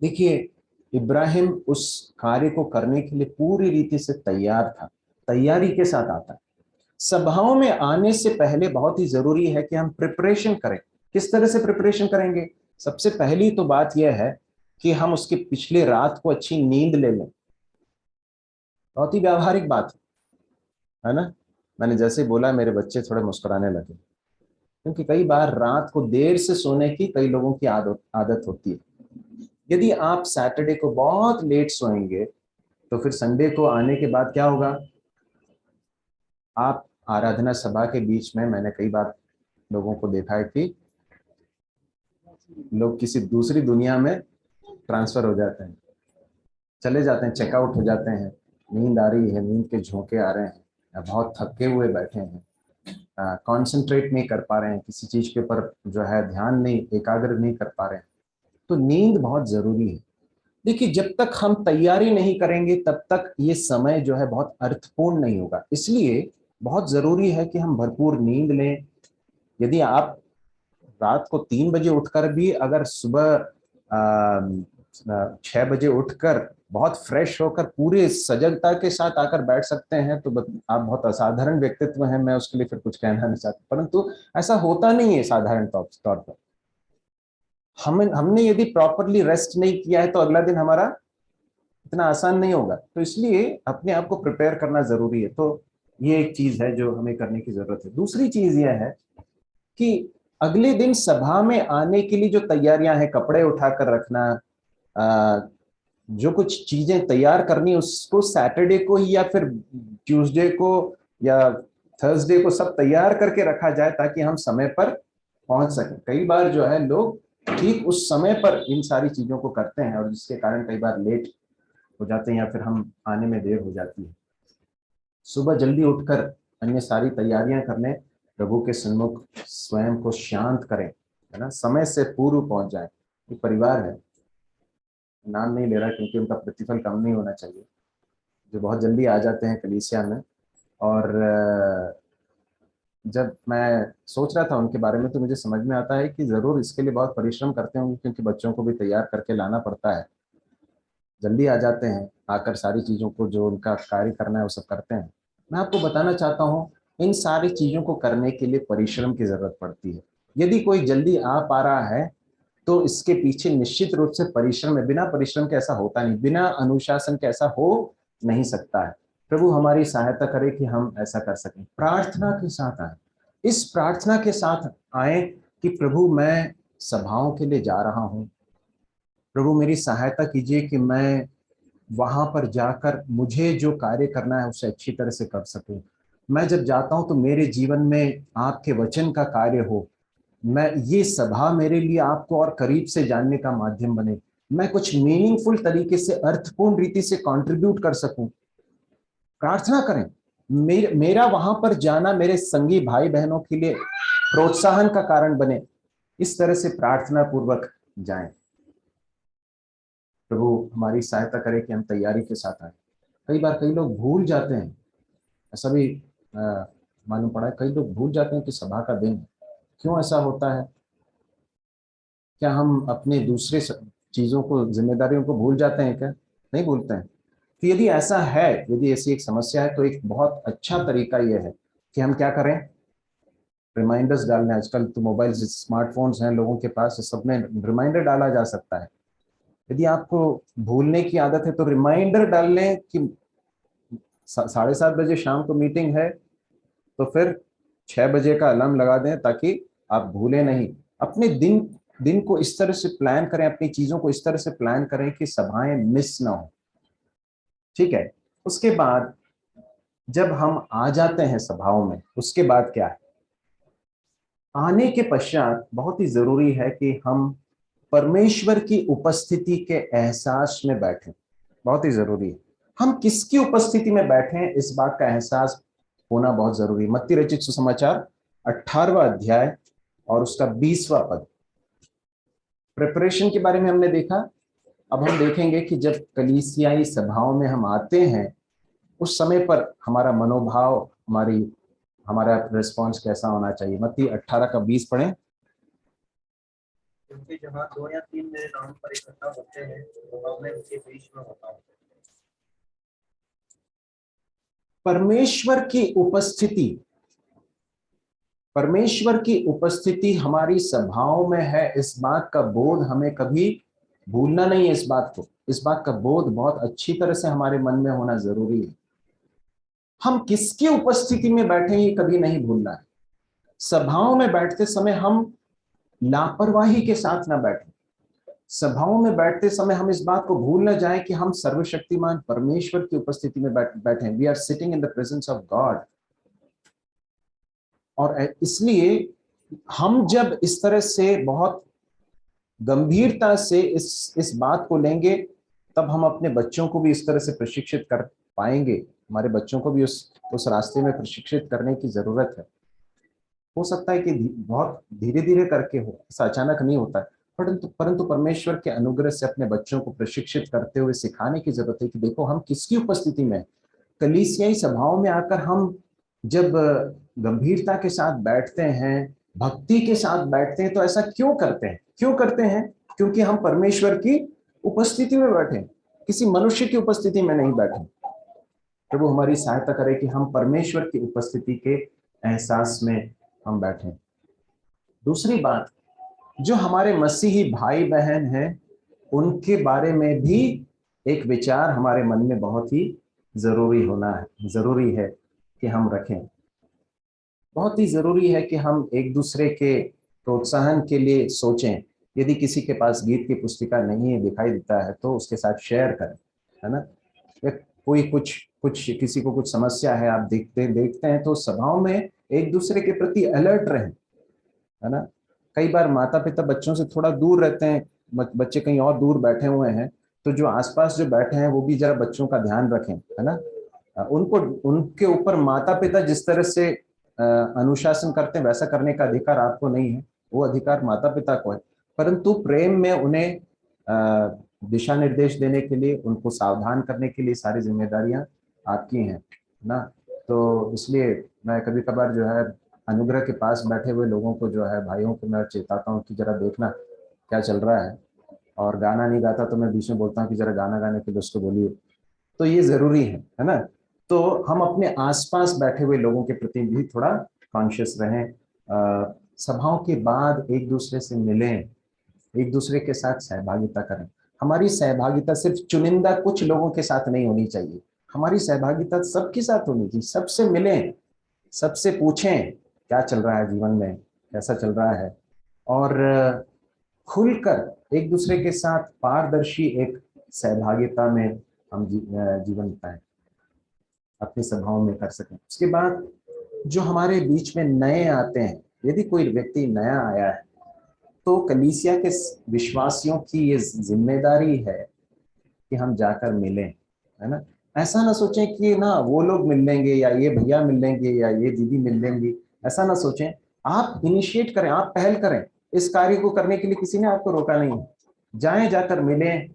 देखिए, इब्राहिम उस कार्य को करने के लिए पूरी रीति से तैयार था, तैयारी के साथ आता है। सभाओं में आने से पहले बहुत ही जरूरी है कि हम प्रिपरेशन करें। किस तरह से प्रिपरेशन करेंगे? सबसे पहली तो बात यह है कि हम उसके पिछले रात को अच्छी नींद ले लें। बहुत ही व्यावहारिक बात है ना? मैंने जैसे बोला, मेरे बच्चे थोड़े मुस्कुराने लगे, क्योंकि कई बार रात को देर से सोने की कई लोगों की आदत होती है। यदि आप सैटरडे को बहुत लेट सोएंगे तो फिर संडे को आने के बाद क्या होगा? आप आराधना सभा के बीच में, मैंने कई बार लोगों को देखा है कि लोग किसी दूसरी दुनिया में ट्रांसफर हो जाते हैं, चले जाते हैं, चेकआउट हो जाते हैं, नींद आ रही है, नींद के झोंके आ रहे हैं, या बहुत थके हुए बैठे हैं, कंसंट्रेट नहीं कर पा रहे हैं, किसी चीज के ऊपर जो है ध्यान नहीं, एकाग्र नहीं कर पा रहे हैं। तो नींद बहुत जरूरी है। देखिए, जब तक हम तैयारी नहीं करेंगे तब तक ये समय जो है बहुत अर्थपूर्ण नहीं होगा। इसलिए बहुत जरूरी है कि हम भरपूर नींद लें। यदि आप रात को 3 बजे उठकर भी अगर सुबह 6 बजे उठकर बहुत फ्रेश होकर पूरे सजगता के साथ आकर बैठ सकते हैं तो आप बहुत असाधारण व्यक्तित्व हैं। मैं उसके लिए फिर कुछ कहना नहीं चाहता, परंतु ऐसा होता नहीं है साधारण तौर पर। हमने यदि प्रॉपरली रेस्ट नहीं किया है तो अगला दिन हमारा इतना आसान नहीं होगा। तो इसलिए अपने आप को प्रिपेयर करना जरूरी है। तो ये एक चीज है जो हमें करने की जरूरत है। दूसरी चीज यह है कि अगले दिन सभा में आने के लिए जो तैयारियां हैं, कपड़े उठाकर रखना, जो कुछ चीजें तैयार करनी, उसको सैटरडे को ही या फिर ट्यूसडे को या थर्सडे को सब तैयार करके रखा जाए ताकि हम समय पर पहुंच सकें। कई बार जो है लोग ठीक उस समय पर इन सारी चीजों को करते हैं और जिसके कारण कई बार लेट हो जाते हैं या फिर हम आने में देर हो जाती है। सुबह जल्दी उठकर अन्य सारी तैयारियां करने, प्रभु के सन्मुख स्वयं को शांत करें, है ना, समय से पूर्व पहुंच जाए। एक परिवार है, नाम नहीं ले रहा क्योंकि उनका प्रतिफल कम नहीं होना चाहिए, जो बहुत जल्दी आ जाते हैं कलीसिया में। और जब मैं सोच रहा था उनके बारे में तो मुझे समझ में आता है कि जरूर इसके लिए बहुत परिश्रम करते होंगे, क्योंकि बच्चों को भी तैयार करके लाना पड़ता है। जल्दी आ जाते हैं, आकर सारी चीज़ों को जो उनका कार्य करना है वो सब करते हैं। मैं आपको बताना चाहता हूँ, इन सारी चीज़ों को करने के लिए परिश्रम की जरूरत पड़ती है। यदि कोई जल्दी आ पा रहा है तो इसके पीछे निश्चित रूप से परिश्रम है। बिना परिश्रम के ऐसा होता नहीं, बिना अनुशासन के ऐसा हो नहीं सकता है। प्रभु हमारी सहायता करे कि हम ऐसा कर सकें। प्रार्थना के साथ आए, इस प्रार्थना के साथ आए कि प्रभु मैं सभाओं के लिए जा रहा हूँ, प्रभु मेरी सहायता कीजिए कि मैं वहां पर जाकर मुझे जो कार्य करना है उसे अच्छी तरह से कर सकूं। मैं जब जाता हूं तो मेरे जीवन में आपके वचन का कार्य हो, मैं ये सभा मेरे लिए आपको और करीब से जानने का माध्यम बने, मैं कुछ मीनिंगफुल तरीके से अर्थपूर्ण रीति से कंट्रीब्यूट कर सकूं। प्रार्थना करें मेरा वहां पर जाना मेरे संगी भाई बहनों के लिए प्रोत्साहन का कारण बने। इस तरह से प्रार्थना पूर्वक जाएं। प्रभु हमारी सहायता करे कि हम तैयारी के साथ आए। कई बार कई लोग भूल जाते हैं, ऐसा भी मालूम पड़ा है, कई लोग भूल जाते हैं कि सभा का दिन है। क्यों ऐसा होता है? क्या हम अपने दूसरे चीजों को, जिम्मेदारियों को भूल जाते हैं क्या? नहीं भूलते हैं। तो यदि ऐसा है, यदि ऐसी एक समस्या है तो एक बहुत अच्छा तरीका यह है कि हम क्या करें, रिमाइंडर्स डालने। आजकल तो मोबाइल स्मार्टफोन्स हैं लोगों के पास, सब में रिमाइंडर डाला जा सकता है। यदि आपको भूलने की आदत है तो रिमाइंडर डाल लें कि 7:30 बजे शाम को मीटिंग है, तो फिर 6 बजे का अलार्म लगा दें ताकि आप भूलें नहीं। अपने दिन को इस तरह से प्लान करें, अपनी चीजों को इस तरह से प्लान करें कि सभाएं मिस ना हो। ठीक है। उसके बाद जब हम आ जाते हैं सभाओं में, उसके बाद क्या है? आने के पश्चात बहुत ही जरूरी है कि हम परमेश्वर की उपस्थिति के एहसास में बैठें। बहुत ही जरूरी है। हम किसकी उपस्थिति में बैठे हैं इस बात का एहसास होना बहुत जरूरी है। मत्ती रचित सुसमाचार 18वां अध्याय और उसका 20वां पद। प्रिपरेशन के बारे में हमने देखा। अब हम देखेंगे कि जब कलीसियाई सभाओं में हम आते हैं उस समय पर हमारा मनोभाव, हमारा रिस्पॉन्स कैसा होना चाहिए। मत्ती 18 का 20 पढ़ें। क्योंकि जहाँ 2 या 3 मेरे नाम पर इकट्ठा होते हैं वहां मैं उनके बीच में होता हूँ। परमेश्वर की उपस्थिति हमारी सभाओं में है, इस बात का बोध हमें कभी भूलना नहीं है। इस बात का बोध बहुत अच्छी तरह से हमारे मन में होना जरूरी है। हम किसकी उपस्थिति में बैठे ये कभी नहीं भूलना है। सभाओं में बैठते समय हम लापरवाही के साथ ना बैठें। सभाओं में बैठते समय हम इस बात को भूल न जाएं कि हम सर्वशक्तिमान परमेश्वर की उपस्थिति में बैठे। We are sitting in the presence of God. और इसलिए हम जब इस तरह से बहुत गंभीरता से इस बात को लेंगे, तब हम अपने बच्चों को भी इस तरह से प्रशिक्षित कर पाएंगे। हमारे बच्चों को भी उस रास्ते में प्रशिक्षित करने की जरूरत है। हो सकता है कि बहुत धीरे धीरे करके हो, ऐसा अचानक नहीं होता है, परंतु परमेश्वर के अनुग्रह से अपने बच्चों को प्रशिक्षित करते हुए सिखाने की जरूरत है कि देखो हम किसकी उपस्थिति में, कलीसियाई सभाओं में आकर हम जब गंभीरता के साथ बैठते हैं, भक्ति के साथ बैठते हैं, तो ऐसा क्यों करते हैं? क्यों करते हैं? क्योंकि हम परमेश्वर की उपस्थिति में बैठे, किसी मनुष्य की उपस्थिति में नहीं बैठे। प्रभु हमारी सहायता करे कि हम परमेश्वर की उपस्थिति के एहसास में हम बैठें। दूसरी बात, जो हमारे मसीही भाई बहन हैं, उनके बारे में भी एक विचार हमारे मन में बहुत ही जरूरी है कि हम रखें। बहुत ही जरूरी है कि हम एक दूसरे के प्रोत्साहन के लिए सोचें। यदि किसी के पास गीत की पुस्तिका नहीं है, दिखाई देता है, तो उसके साथ शेयर करें, है ना। या कोई कुछ किसी को कुछ समस्या है, आप देखते हैं, तो सभाओं में एक दूसरे के प्रति अलर्ट रहें, है ना। कई बार माता पिता बच्चों से थोड़ा दूर रहते हैं, बच्चे कहीं और दूर बैठे हुए हैं, तो जो आसपास जो बैठे हैं वो भी जरा बच्चों का ध्यान रखें, है ना। उनको उनके ऊपर माता पिता जिस तरह से अनुशासन करते हैं, वैसा करने का अधिकार आपको नहीं है, वो अधिकार माता पिता को है। परंतु प्रेम में उन्हें दिशा निर्देश देने के लिए, उनको सावधान करने के लिए सारी जिम्मेदारियां आपकी हैं ना। तो इसलिए मैं कभी कभार जो है अनुग्रह के पास बैठे हुए लोगों को जो है, भाइयों को मैं चेताता हूँ कि जरा देखना क्या चल रहा है, और गाना नहीं गाता तो मैं बीच में बोलता हूँ कि जरा गाना गाने के लिए उसको बोलिए। तो ये जरूरी है ना। तो हम अपने आसपास बैठे हुए लोगों के प्रति भी थोड़ा कॉन्शियस रहें। सभाओं के बाद एक दूसरे से मिलें, एक दूसरे के साथ सहभागिता करें। हमारी सहभागिता सिर्फ चुनिंदा कुछ लोगों के साथ नहीं होनी चाहिए, हमारी सहभागिता सबके साथ होनी चाहिए। सबसे मिलें, सबसे पूछें क्या चल रहा है जीवन में, कैसा चल रहा है, और खुलकर एक दूसरे के साथ पारदर्शी एक सहभागिता में हम जीवन बिताएं, अपनी सभाओं में कर सकें। उसके बाद जो हमारे बीच में नए आते हैं, यदि कोई व्यक्ति नया आया है, तो कलीसिया के विश्वासियों की ये जिम्मेदारी है कि हम जाकर मिलें, है ना। ऐसा ना सोचें कि ना वो लोग मिल लेंगे, या ये भैया मिल लेंगे, या ये दीदी मिल लेंगी, ऐसा ना सोचें। आप इनिशिएट करें, आप पहल करें। इस कार्य को करने के लिए किसी ने आपको रोका नहीं। जाएं, जाकर मिलें।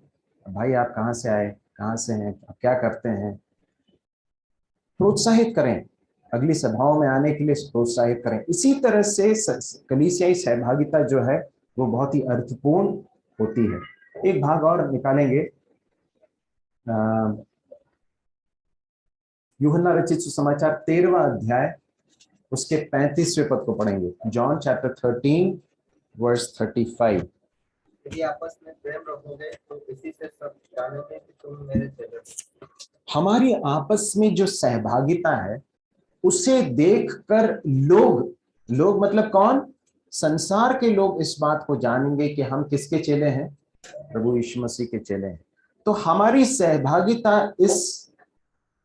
भाई आप कहाँ से आए, कहाँ से हैं, आप क्या करते हैं, प्रोत्साहित करें, अगली सभाओं में आने के लिए प्रोत्साहित करें। इसी तरह से कलीसियाई सहभागिता जो है वो बहुत ही अर्थपूर्ण होती है। एक भाग और निकालेंगे, यूहन्ना रचित सुसमाचार 13वां अध्याय, उसके 35वें पद को पढ़ेंगे। John chapter 13 verse 35। यदि आपस में प्रेम रखोगे तो इसी से सब जानेंगे कि तुम मेरे चेले हो। हमारी आपस में जो सहभागिता है, उसे देखकर लोग मतलब कौन? संसार के लोग इस बात को जानेंगे कि हम किसके चेले हैं? प्रभु यीशु मसीह के चेले हैं। तो हमारी सहभागिता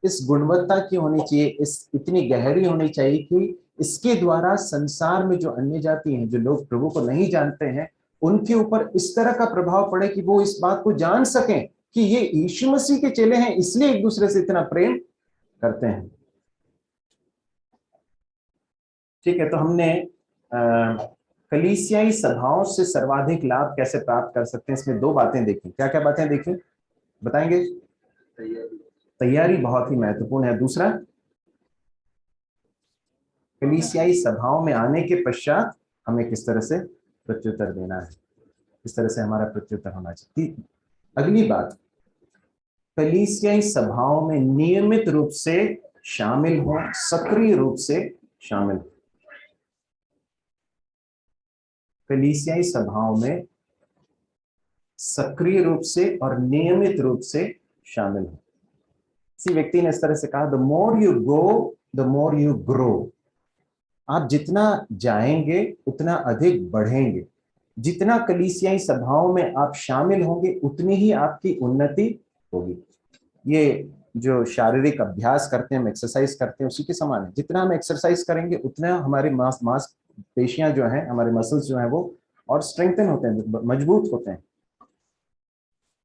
इस गुणवत्ता की होनी चाहिए, इस इतनी गहरी होनी चाहिए कि इसके द्वारा संसार में जो अन्य जाति हैं, जो लोग प्रभु को नहीं जानते हैं, उनके ऊपर इस तरह का प्रभाव पड़े कि वो इस बात को जान सकें कि ये यीशु मसीह के चेले हैं, इसलिए एक दूसरे से इतना प्रेम करते हैं। ठीक है, तो हमने कलीसियाई सभाओं से सर्वाधिक लाभ कैसे प्राप्त कर सकते हैं, इसमें दो बातें देखी। क्या क्या बातें देखी बताएंगे? तैयारी बहुत ही महत्वपूर्ण है। दूसरा, कलीसियाई सभाओं में आने के पश्चात हमें किस तरह से प्रत्युत्तर देना है, किस तरह से हमारा प्रत्युत्तर होना चाहिए। अगली बात, कलीसियाई सभाओं में नियमित रूप से शामिल हो, सक्रिय रूप से शामिल हो। कलीसियाई सभाओं में सक्रिय रूप से और नियमित रूप से शामिल हो। किसी व्यक्ति ने इस तरह से कहा, the more you go the more you grow. आप जितना जाएंगे उतना अधिक बढ़ेंगे। जितना कलीसियाई सभाओं में आप शामिल होंगे उतनी ही आपकी उन्नति होगी। ये जो शारीरिक अभ्यास करते हैं, हम एक्सरसाइज करते हैं, उसी के समान है। जितना हम एक्सरसाइज करेंगे उतना हमारे मांसपेशियां जो हैं, हमारे मसल्स जो हैं, वो और स्ट्रेंथन होते हैं, मजबूत होते हैं।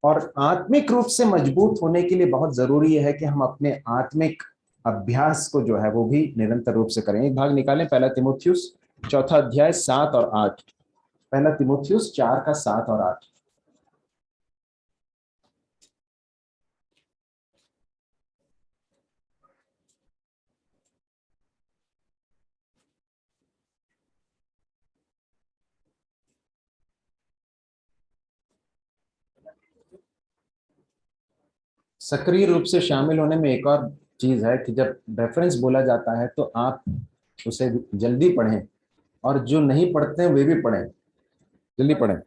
और आत्मिक रूप से मजबूत होने के लिए बहुत जरूरी है कि हम अपने आत्मिक अभ्यास को जो है वो भी निरंतर रूप से करें। एक भाग निकालें, पहला तिमोथियुस 4 अध्याय 7 और 8। पहला तिमोथियुस 4 का 7 और 8। सक्रिय रूप से शामिल होने में एक और चीज है कि जब रेफरेंस बोला जाता है तो आप उसे जल्दी पढ़ें, और जो नहीं पढ़ते हैं वे भी पढ़ें, जल्दी पढ़ें।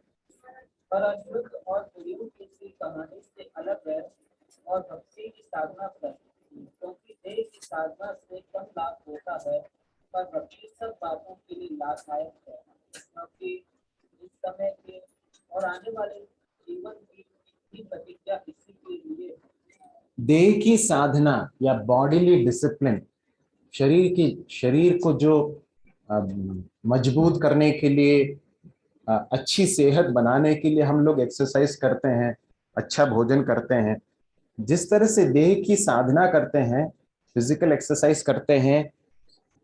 पर अशुद्ध और दुर्यों की कहानी से अलग है और भक्ति की साधना कर, क्योंकि देह की साधना से कम लाभ होता है, पर भक्ति सब बातों के लिए लाभदायक है, क्योंकि इस समय के और आने वाले जीवन की प्रतिज्ञा इसी के लिए है। देह की साधना या बॉडीली डिसिप्लिन, शरीर को जो मजबूत करने के लिए, अच्छी सेहत बनाने के लिए हम लोग एक्सरसाइज करते हैं, अच्छा भोजन करते हैं। जिस तरह से देह की साधना करते हैं, फिजिकल एक्सरसाइज करते हैं,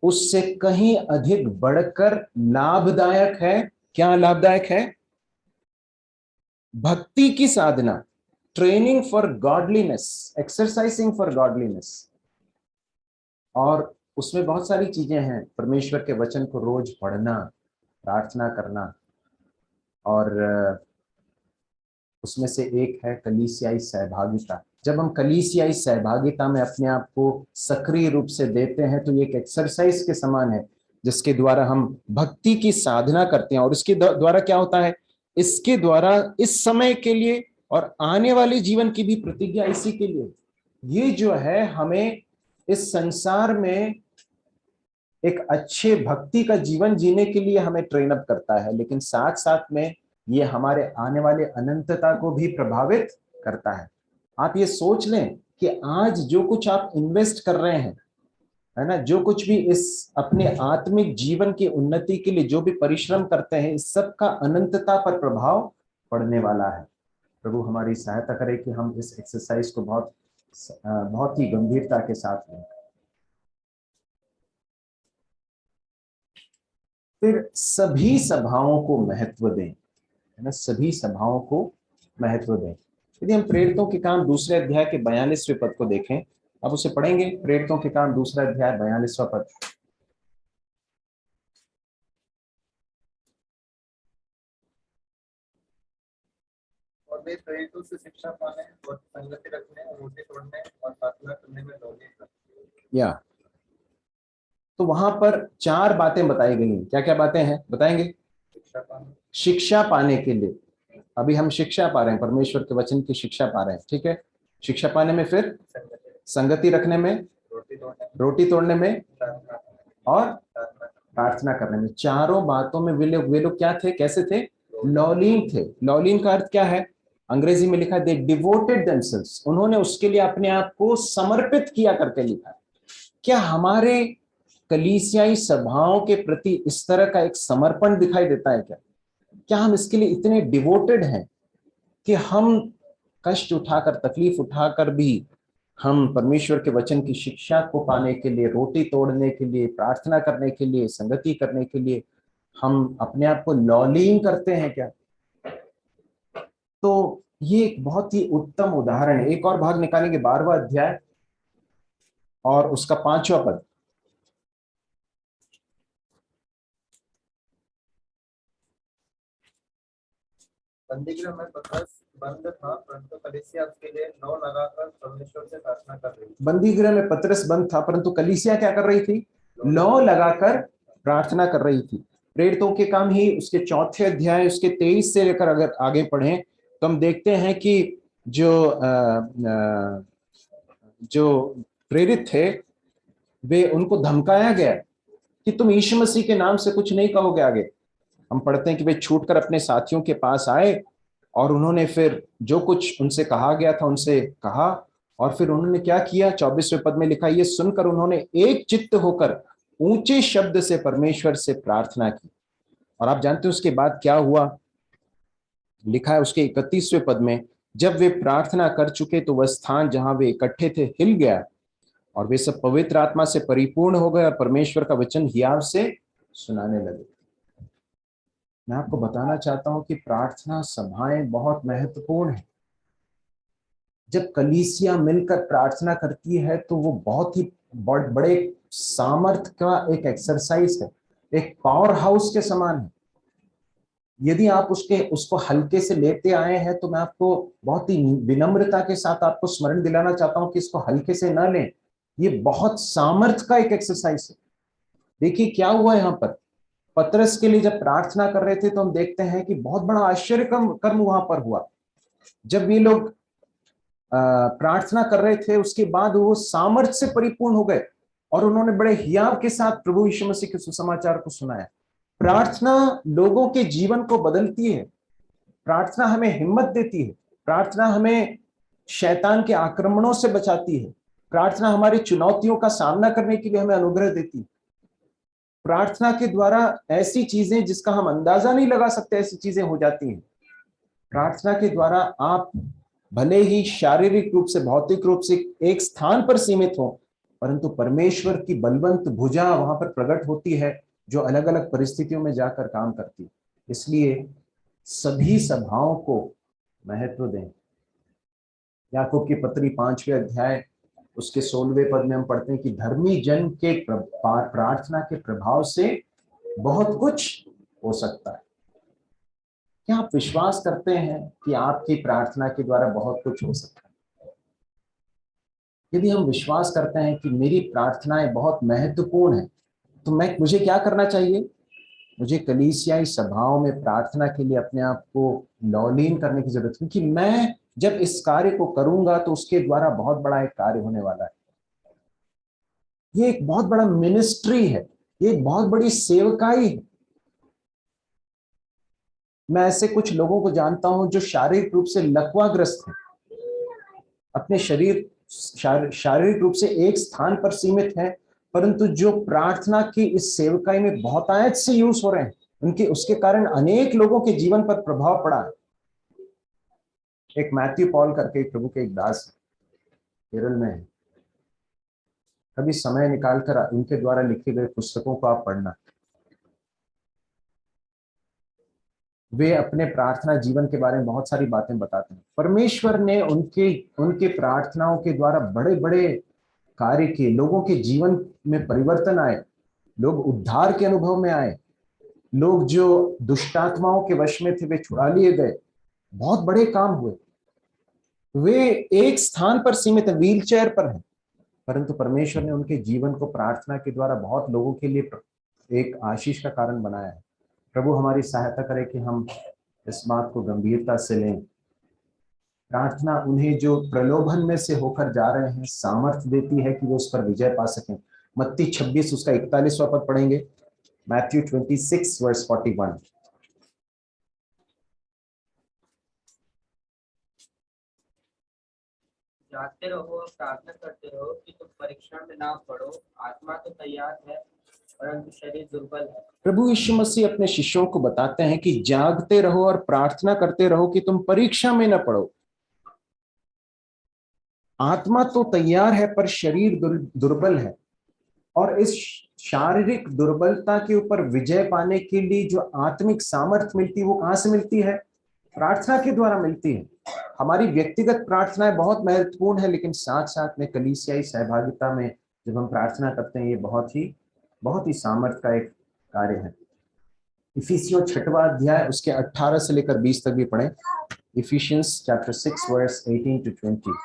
उससे कहीं अधिक बढ़कर लाभदायक है। क्या लाभदायक है? भक्ति की साधना, training for godliness, exercising for godliness. और उसमें बहुत सारी चीजें हैं, परमेश्वर के वचन को रोज पढ़ना, प्रार्थना करना, और उसमें से एक है कलीसियाई सहभागिता। जब हम कलीसियाई सहभागिता में अपने आप को सक्रिय रूप से देते हैं तो ये एक एक्सरसाइज के समान है, जिसके द्वारा हम भक्ति की साधना करते हैं। और इसके द्वारा क्या होता है? इसके द्वारा इस समय के लिए और आने वाले जीवन की भी प्रतिज्ञा इसी के लिए। ये जो है हमें इस संसार में एक अच्छे भक्ति का जीवन जीने के लिए हमें ट्रेन अप करता है, लेकिन साथ साथ में ये हमारे आने वाले अनंतता को भी प्रभावित करता है। आप ये सोच लें कि आज जो कुछ आप इन्वेस्ट कर रहे हैं, है ना, जो कुछ भी इस अपने आत्मिक जीवन की उन्नति के लिए जो भी परिश्रम करते हैं, इस सब का अनंतता पर प्रभाव पड़ने वाला है। प्रभु हमारी सहायता करे कि हम इस एक्सरसाइज को बहुत ही गंभीरता के साथ लें। फिर सभी सभाओं को महत्व दें, है ना, सभी सभाओं को महत्व दें। यदि हम प्रेरितों के काम 2 अध्याय के 42वें पद को देखें, आप उसे पढ़ेंगे। प्रेरितों के काम 2 अध्याय 42वां पद। और वे प्रेरितों से शिक्षा पाने और संगति रखने और रोटी तोड़ने और प्रार्थना करने में लगे रहते। या तो वहां पर 4 बातें बताई गई हैं। क्या क्या बातें हैं बताएंगे? शिक्षा पाने के लिए, अभी हम शिक्षा पा रहे हैं, परमेश्वर के वचन की शिक्षा पा रहे हैं, ठीक है। शिक्षा पाने में, फिर संगति रखने में, रोटी तोड़ने में और प्रार्थना करने में। चारों बातों में वे लोग क्या थे, कैसे थे? लॉलीन थे। लॉलीन का अर्थ क्या है? अंग्रेजी में लिखा है दे डिवोटेड देमसेल्व्स, उन्होंने उसके लिए अपने आप को समर्पित किया करके लिखा है। क्या हमारे कलीसियाई सभाओं के प्रति इस तरह का एक समर्पण दिखाई देता है? क्या हम इसके लिए इतने डिवोटेड हैं कि हम कष्ट उठाकर, तकलीफ उठाकर भी हम परमेश्वर के वचन की शिक्षा को पाने के लिए, रोटी तोड़ने के लिए, प्रार्थना करने के लिए, संगति करने के लिए हम अपने आप को लॉलीन करते हैं क्या? तो ये एक बहुत ही उत्तम उदाहरण है। एक और भाग निकालेंगे, 12वां अध्याय और उसका 5वां पद। बंदीगृह में पतरस बंद था, परंतु कलीसिया उसके लिए लौ लगाकर परमेश्वर से प्रार्थना कर रही थी। बंदीगृह में पतरस बंद था, परंतु कलीसिया क्या कर रही थी? लौ लगाकर प्रार्थना कर रही थी। प्रेरितों के काम ही उसके 4 अध्याय उसके 23 से लेकर अगर आगे पढ़ें तो हम देखते हैं कि जो प्रेरित थे वे, उनको धमकाया गया कि तुम यीशु मसीह के नाम से कुछ नहीं कहोगे आगे। हम पढ़ते हैं कि वे छूटकर अपने साथियों के पास आए और उन्होंने फिर जो कुछ उनसे कहा गया था उनसे कहा, और फिर उन्होंने क्या किया? 24वें पद में लिखा, ये सुनकर उन्होंने एक चित्त होकर ऊंचे शब्द से परमेश्वर से प्रार्थना की। और आप जानते हो उसके बाद क्या हुआ? लिखा है उसके 31वें पद में, जब वे प्रार्थना कर चुके तो वह स्थान जहां वे इकट्ठे थे हिल गया और वे सब पवित्र आत्मा से परिपूर्ण हो गए और परमेश्वर का वचन हियाव से सुनाने लगे। मैं आपको बताना चाहता हूं कि प्रार्थना सभाएं बहुत महत्वपूर्ण है। जब कलीसिया मिलकर प्रार्थना करती है तो वो बहुत ही बड़े सामर्थ का एक एक्सरसाइज है, एक पावर हाउस के समान है। यदि आप उसको हल्के से लेते आए हैं तो मैं आपको बहुत ही विनम्रता के साथ आपको स्मरण दिलाना चाहता हूं कि इसको हल्के से ना लें। ये बहुत सामर्थ का एक एक्सरसाइज है। देखिए क्या हुआ यहाँ पर, पतरस के लिए जब प्रार्थना कर रहे थे तो हम देखते हैं कि बहुत बड़ा आश्चर्य कर्म वहां पर हुआ। जब ये लोग प्रार्थना कर रहे थे उसके बाद वो सामर्थ से परिपूर्ण हो गए और उन्होंने बड़े हियाव के साथ प्रभु यीशु मसीह के सुसमाचार को सुनाया। प्रार्थना लोगों के जीवन को बदलती है। प्रार्थना हमें हिम्मत देती है। प्रार्थना हमें शैतान के आक्रमणों से बचाती है। प्रार्थना हमारी चुनौतियों का सामना करने के लिए हमें अनुग्रह देती है। प्रार्थना के द्वारा ऐसी चीजें जिसका हम अंदाजा नहीं लगा सकते ऐसी चीजें हो जाती हैं। प्रार्थना के द्वारा आप भले ही शारीरिक रूप से, भौतिक रूप से एक स्थान पर सीमित हो, परंतु परमेश्वर की बलवंत भुजा वहां पर प्रकट होती है जो अलग अलग परिस्थितियों में जाकर काम करती है। इसलिए सभी सभाओं को महत्व दें। याकूब की पत्री 5वें अध्याय उसके 16वें पद में हम पढ़ते हैं कि धर्मी जन के प्रार्थना के प्रभाव से बहुत कुछ हो सकता है। क्या आप विश्वास करते हैं कि आपकी प्रार्थना के द्वारा बहुत कुछ हो सकता है? यदि हम विश्वास करते हैं कि मेरी प्रार्थनाएं बहुत महत्वपूर्ण है तो मुझे क्या करना चाहिए? मुझे कलीसियाई सभाओं में प्रार्थना के लिए अपने आप को लौलीन करने की जरूरत है, क्योंकि मैं जब इस कार्य को करूंगा तो उसके द्वारा बहुत बड़ा एक कार्य होने वाला है। ये एक बहुत बड़ा मिनिस्ट्री है, ये एक बहुत बड़ी सेवकाई है। मैं ऐसे कुछ लोगों को जानता हूं जो शारीरिक रूप से लकवाग्रस्त हैं, अपने शारीरिक रूप से एक स्थान पर सीमित है, परंतु जो प्रार्थना की इस सेवकाई में बहुत आयत से यूज हो रहे हैं, उनके उसके कारण अनेक लोगों के जीवन पर प्रभाव पड़ा है। एक मैथ्यू पॉल करके प्रभु के एक दास केरल में है, कभी समय निकालकर इनके द्वारा लिखे गए पुस्तकों को आप पढ़ना। वे अपने प्रार्थना जीवन के बारे में बहुत सारी बातें बताते हैं। परमेश्वर ने उनके प्रार्थनाओं के द्वारा बड़े बड़े कार्य किए, लोगों के जीवन में परिवर्तन आए, लोग उद्धार के अनुभव में आए, लोग जो दुष्टात्माओं के वश में थे वे छुड़ा लिए गए, बहुत बड़े काम हुए। वे एक स्थान पर सीमित है, व्हील चेयर पर है, परंतु परमेश्वर ने उनके जीवन को प्रार्थना के द्वारा बहुत लोगों के लिए एक आशीष का कारण बनाया है। प्रभु हमारी सहायता करे कि हम इस बात को गंभीरता से लें। प्रार्थना उन्हें जो प्रलोभन में से होकर जा रहे हैं सामर्थ्य देती है कि वो उस पर विजय पा सकें। मत्ती 26 उसका 41वां पद पढ़ेंगे, मैथ्यू 26 वर्स 41। जागते रहो और प्रार्थना करते रहो कि तुम परीक्षा में ना पड़ो। आत्मा तो तैयार है परंतु शरीर दुर्बल है। प्रभु यीशु मसीह अपने शिष्यों को बताते हैं कि जागते रहो और प्रार्थना करते रहो कि तुम परीक्षा में न पड़ो। आत्मा तो तैयार है पर शरीर दुर्बल है, और इस शारीरिक दुर्बलता के ऊपर विजय पाने के लिए जो आत्मिक सामर्थ्य मिलती है वो कहां से मिलती है? प्रार्थना के द्वारा मिलती है। हमारी व्यक्तिगत प्रार्थनाएं बहुत महत्वपूर्ण है, लेकिन साथ साथ में कलीसियाई सहभागिता में जब हम प्रार्थना करते हैं ये बहुत ही सामर्थ्य का एक कार्य है। इफिसियों 6वां अध्याय उसके 18 से लेकर 20 तक भी पढ़ें। Ephesians chapter 6 verse 18 to 20।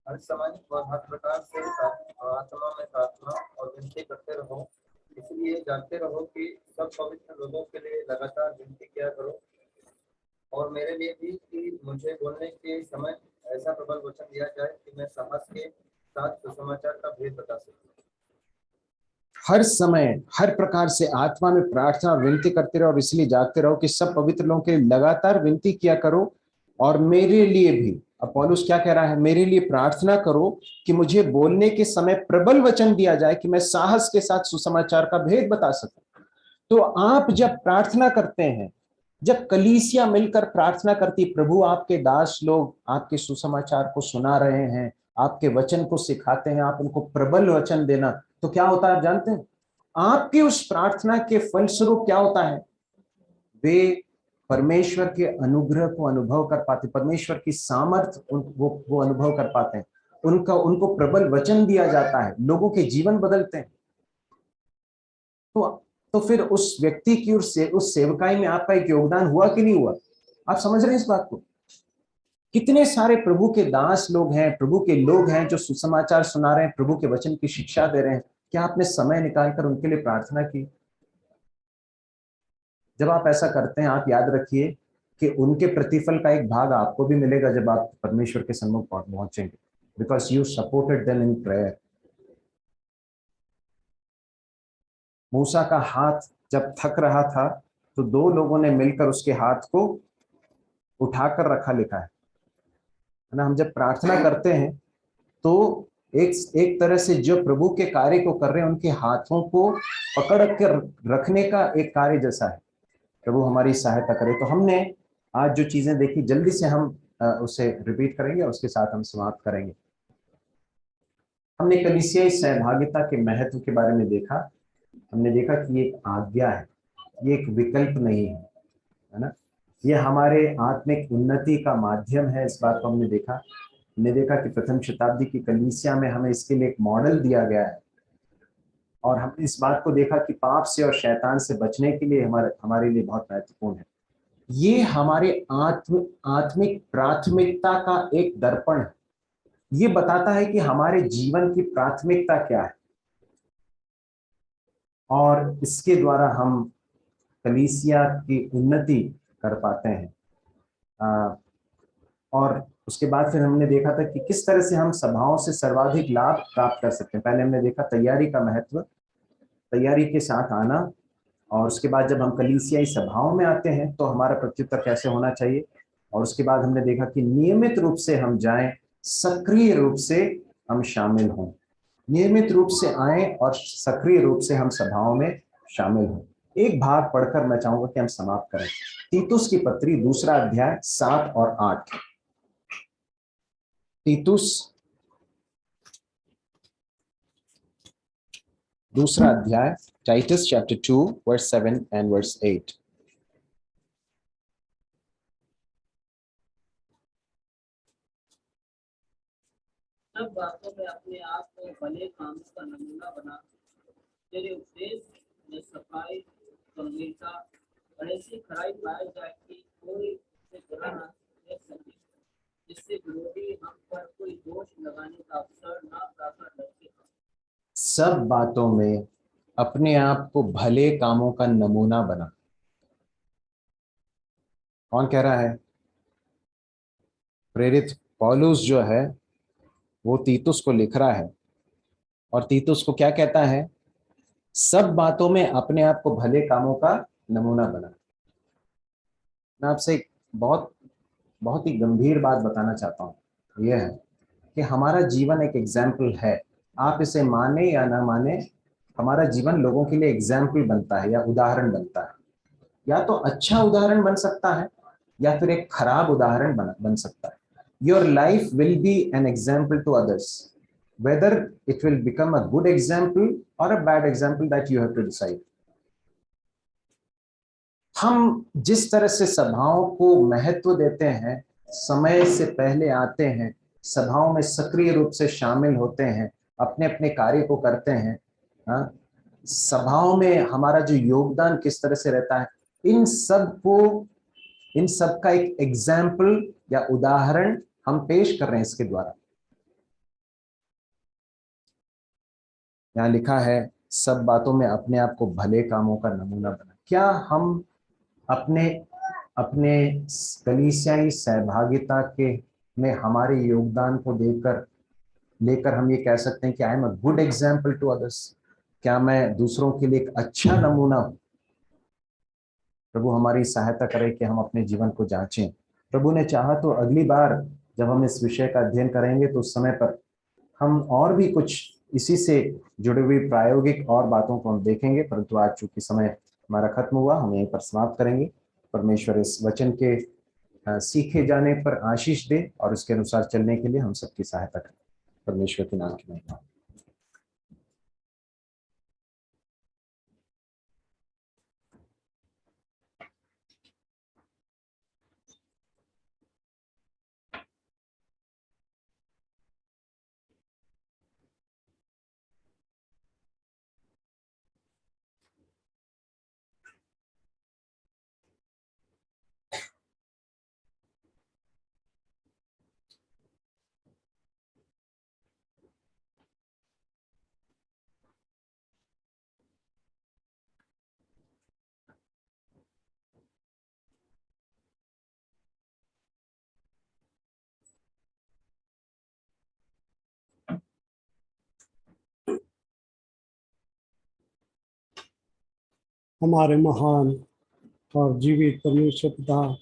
हर समय और हर प्रकार से आत्मा में प्रार्थना और विनती करते रहो, इसलिए जानते रहो कि सब पवित्र लोगों के लिए लगातार विनती किया करो और मेरे लिए भी कि मुझे बोलने के समय ऐसा प्रबल वचन दिया जाए कि मैं साहस के साथ सुसमाचार का भेद बता सकूं। हर समय हर प्रकार से आत्मा में प्रार्थना और विनती करते रहो और इसलिए जागते रहो कि सब पवित्र लोगों के लिए लगातार विनती किया करो और मेरे लिए भी अब पौलुस क्या कह रहा है, मेरे लिए प्रार्थना करो कि मुझे बोलने के समय प्रबल वचन दिया जाए कि मैं साहस के साथ सुसमाचार का भेद बता सकूं। तो आप जब प्रार्थना करते हैं, जब कलीसिया मिलकर प्रार्थना करती, प्रभु आपके दास लोग आपके सुसमाचार को सुना रहे हैं, आपके वचन को सिखाते हैं, आप उनको प्रबल वचन देना, तो क्या होता है आप जानते हैं, आपकी उस प्रार्थना के फलस्वरूप क्या होता है, वे परमेश्वर के अनुग्रह को अनुभव कर पाते, परमेश्वर की सामर्थ वो अनुभव कर पाते हैं, उनको प्रबल वचन दिया जाता है, लोगों के जीवन बदलते हैं। तो फिर उस व्यक्ति की उस सेवकाई में आपका एक योगदान हुआ कि नहीं हुआ? आप समझ रहे हैं इस बात को? कितने सारे प्रभु के दास लोग हैं, प्रभु के लोग हैं जो सुसमाचार सुना रहे हैं, प्रभु के वचन की शिक्षा दे रहे हैं, क्या आपने समय निकालकर उनके लिए प्रार्थना की? जब आप ऐसा करते हैं, आप याद रखिए कि उनके प्रतिफल का एक भाग आपको भी मिलेगा जब आप परमेश्वर के सम्मुख पहुंचेंगे, because you supported them in prayer. मूसा का हाथ जब थक रहा था तो 2 लोगों ने मिलकर उसके हाथ को उठाकर रखा, लिखा है ना। हम जब प्रार्थना करते हैं तो एक तरह से जो प्रभु के कार्य को कर रहे हैं, उनके हाथों को पकड़ कर रखने का एक कार्य जैसा है। प्रभु हमारी सहायता करे। तो हमने आज जो चीजें देखी, जल्दी से हम उसे रिपीट करेंगे और उसके साथ हम समाप्त करेंगे। हमने कलीसियाई सहभागिता के महत्व के बारे में देखा। हमने देखा कि ये एक आज्ञा है, ये एक विकल्प नहीं है ना। ये हमारे आत्मिक उन्नति का माध्यम है, इस बात को हमने देखा। हमने देखा कि प्रथम शताब्दी की कलीसिया में हमें इसके लिए एक मॉडल दिया गया है, और हम इस बात को देखा कि पाप से और शैतान से बचने के लिए हमारे लिए बहुत महत्वपूर्ण है। ये हमारे आत्मिक प्राथमिकता का एक दर्पण है। ये बताता है कि हमारे जीवन की प्राथमिकता क्या है, और इसके द्वारा हम कलीसिया की उन्नति कर पाते हैं। और उसके बाद फिर हमने देखा था कि किस तरह से हम सभाओं से सर्वाधिक लाभ प्राप्त कर सकते हैं। पहले हमने देखा तैयारी का महत्व, तैयारी के साथ आना, और उसके बाद जब हम कलीसियाई सभाओं में आते हैं तो हमारा प्रत्युत्तर कैसे होना चाहिए, और उसके बाद हमने देखा कि नियमित रूप से हम जाएं, सक्रिय रूप से हम शामिल हों, नियमित रूप से आए और सक्रिय रूप से हम सभाओं में शामिल हों। एक भाग पढ़कर मैं चाहूंगा कि हम समाप्त करें। तीतुस की पत्री 2 अध्याय 7 और 8। तीतुस 2 अध्याय, Titus chapter 2 verse 7 and verse 8। सब बातों में अपने आप को भले कामों का नमूना बना, तेरे उपदेश में सफाई, गंभीरता और ऐसी खराई पाई जाए कि कोई उसे बुरा न देख सके, जिससे विरोधी हम पर कोई दोष लगाने का अवसर न पाकर रखे। सब बातों में अपने आप को भले कामों का नमूना बना। कौन कह रहा है? प्रेरित पौलुस जो है वो तीतुस को लिख रहा है, और तीतुस को क्या कहता है? सब बातों में अपने आप को भले कामों का नमूना बना। मैं आपसे एक बहुत ही गंभीर बात बताना चाहता हूं। यह है कि हमारा जीवन एक एग्जाम्पल है। आप इसे माने या ना माने, हमारा जीवन लोगों के लिए एग्जाम्पल बनता है या उदाहरण बनता है। या तो अच्छा उदाहरण बन सकता है या फिर एक खराब उदाहरण बन सकता है। Your life will be an example to others, whether it will become a good example or a bad example, that you have to decide. हम जिस तरह से सभाओं को महत्व देते हैं, समय से पहले आते हैं, सभाओं में सक्रिय रूप से शामिल होते हैं, अपने अपने कार्य को करते हैं, हाँ, सभाओं में हमारा जो योगदान किस तरह से रहता है, इन सब का एक एग्जाम्पल या उदाहरण हम पेश कर रहे हैं इसके द्वारा। यहाँ लिखा है सब बातों में अपने आप को भले कामों का नमूना बना। क्या हम अपने कलीसियाई सहभागिता के में हमारे योगदान को लेकर हम ये कह सकते हैं कि I am a good example to others? क्या मैं दूसरों के लिए एक अच्छा नमूना हूं? प्रभु हमारी सहायता करे कि हम अपने जीवन को जांचें। प्रभु ने चाहा तो अगली बार जब हम इस विषय का अध्ययन करेंगे तो उस समय पर हम और भी कुछ इसी से जुड़ी हुई प्रायोगिक और बातों को हम देखेंगे, परंतु आज चूंकि समय हमारा खत्म हुआ, हम यहीं पर समाप्त करेंगे। परमेश्वर इस वचन के सीखे जाने पर आशीष दे और उसके अनुसार चलने के लिए हम सबकी सहायता करें। परमेश्वर के नाम की महिमा। हमारे महान और जीवित परमेश्वर पिता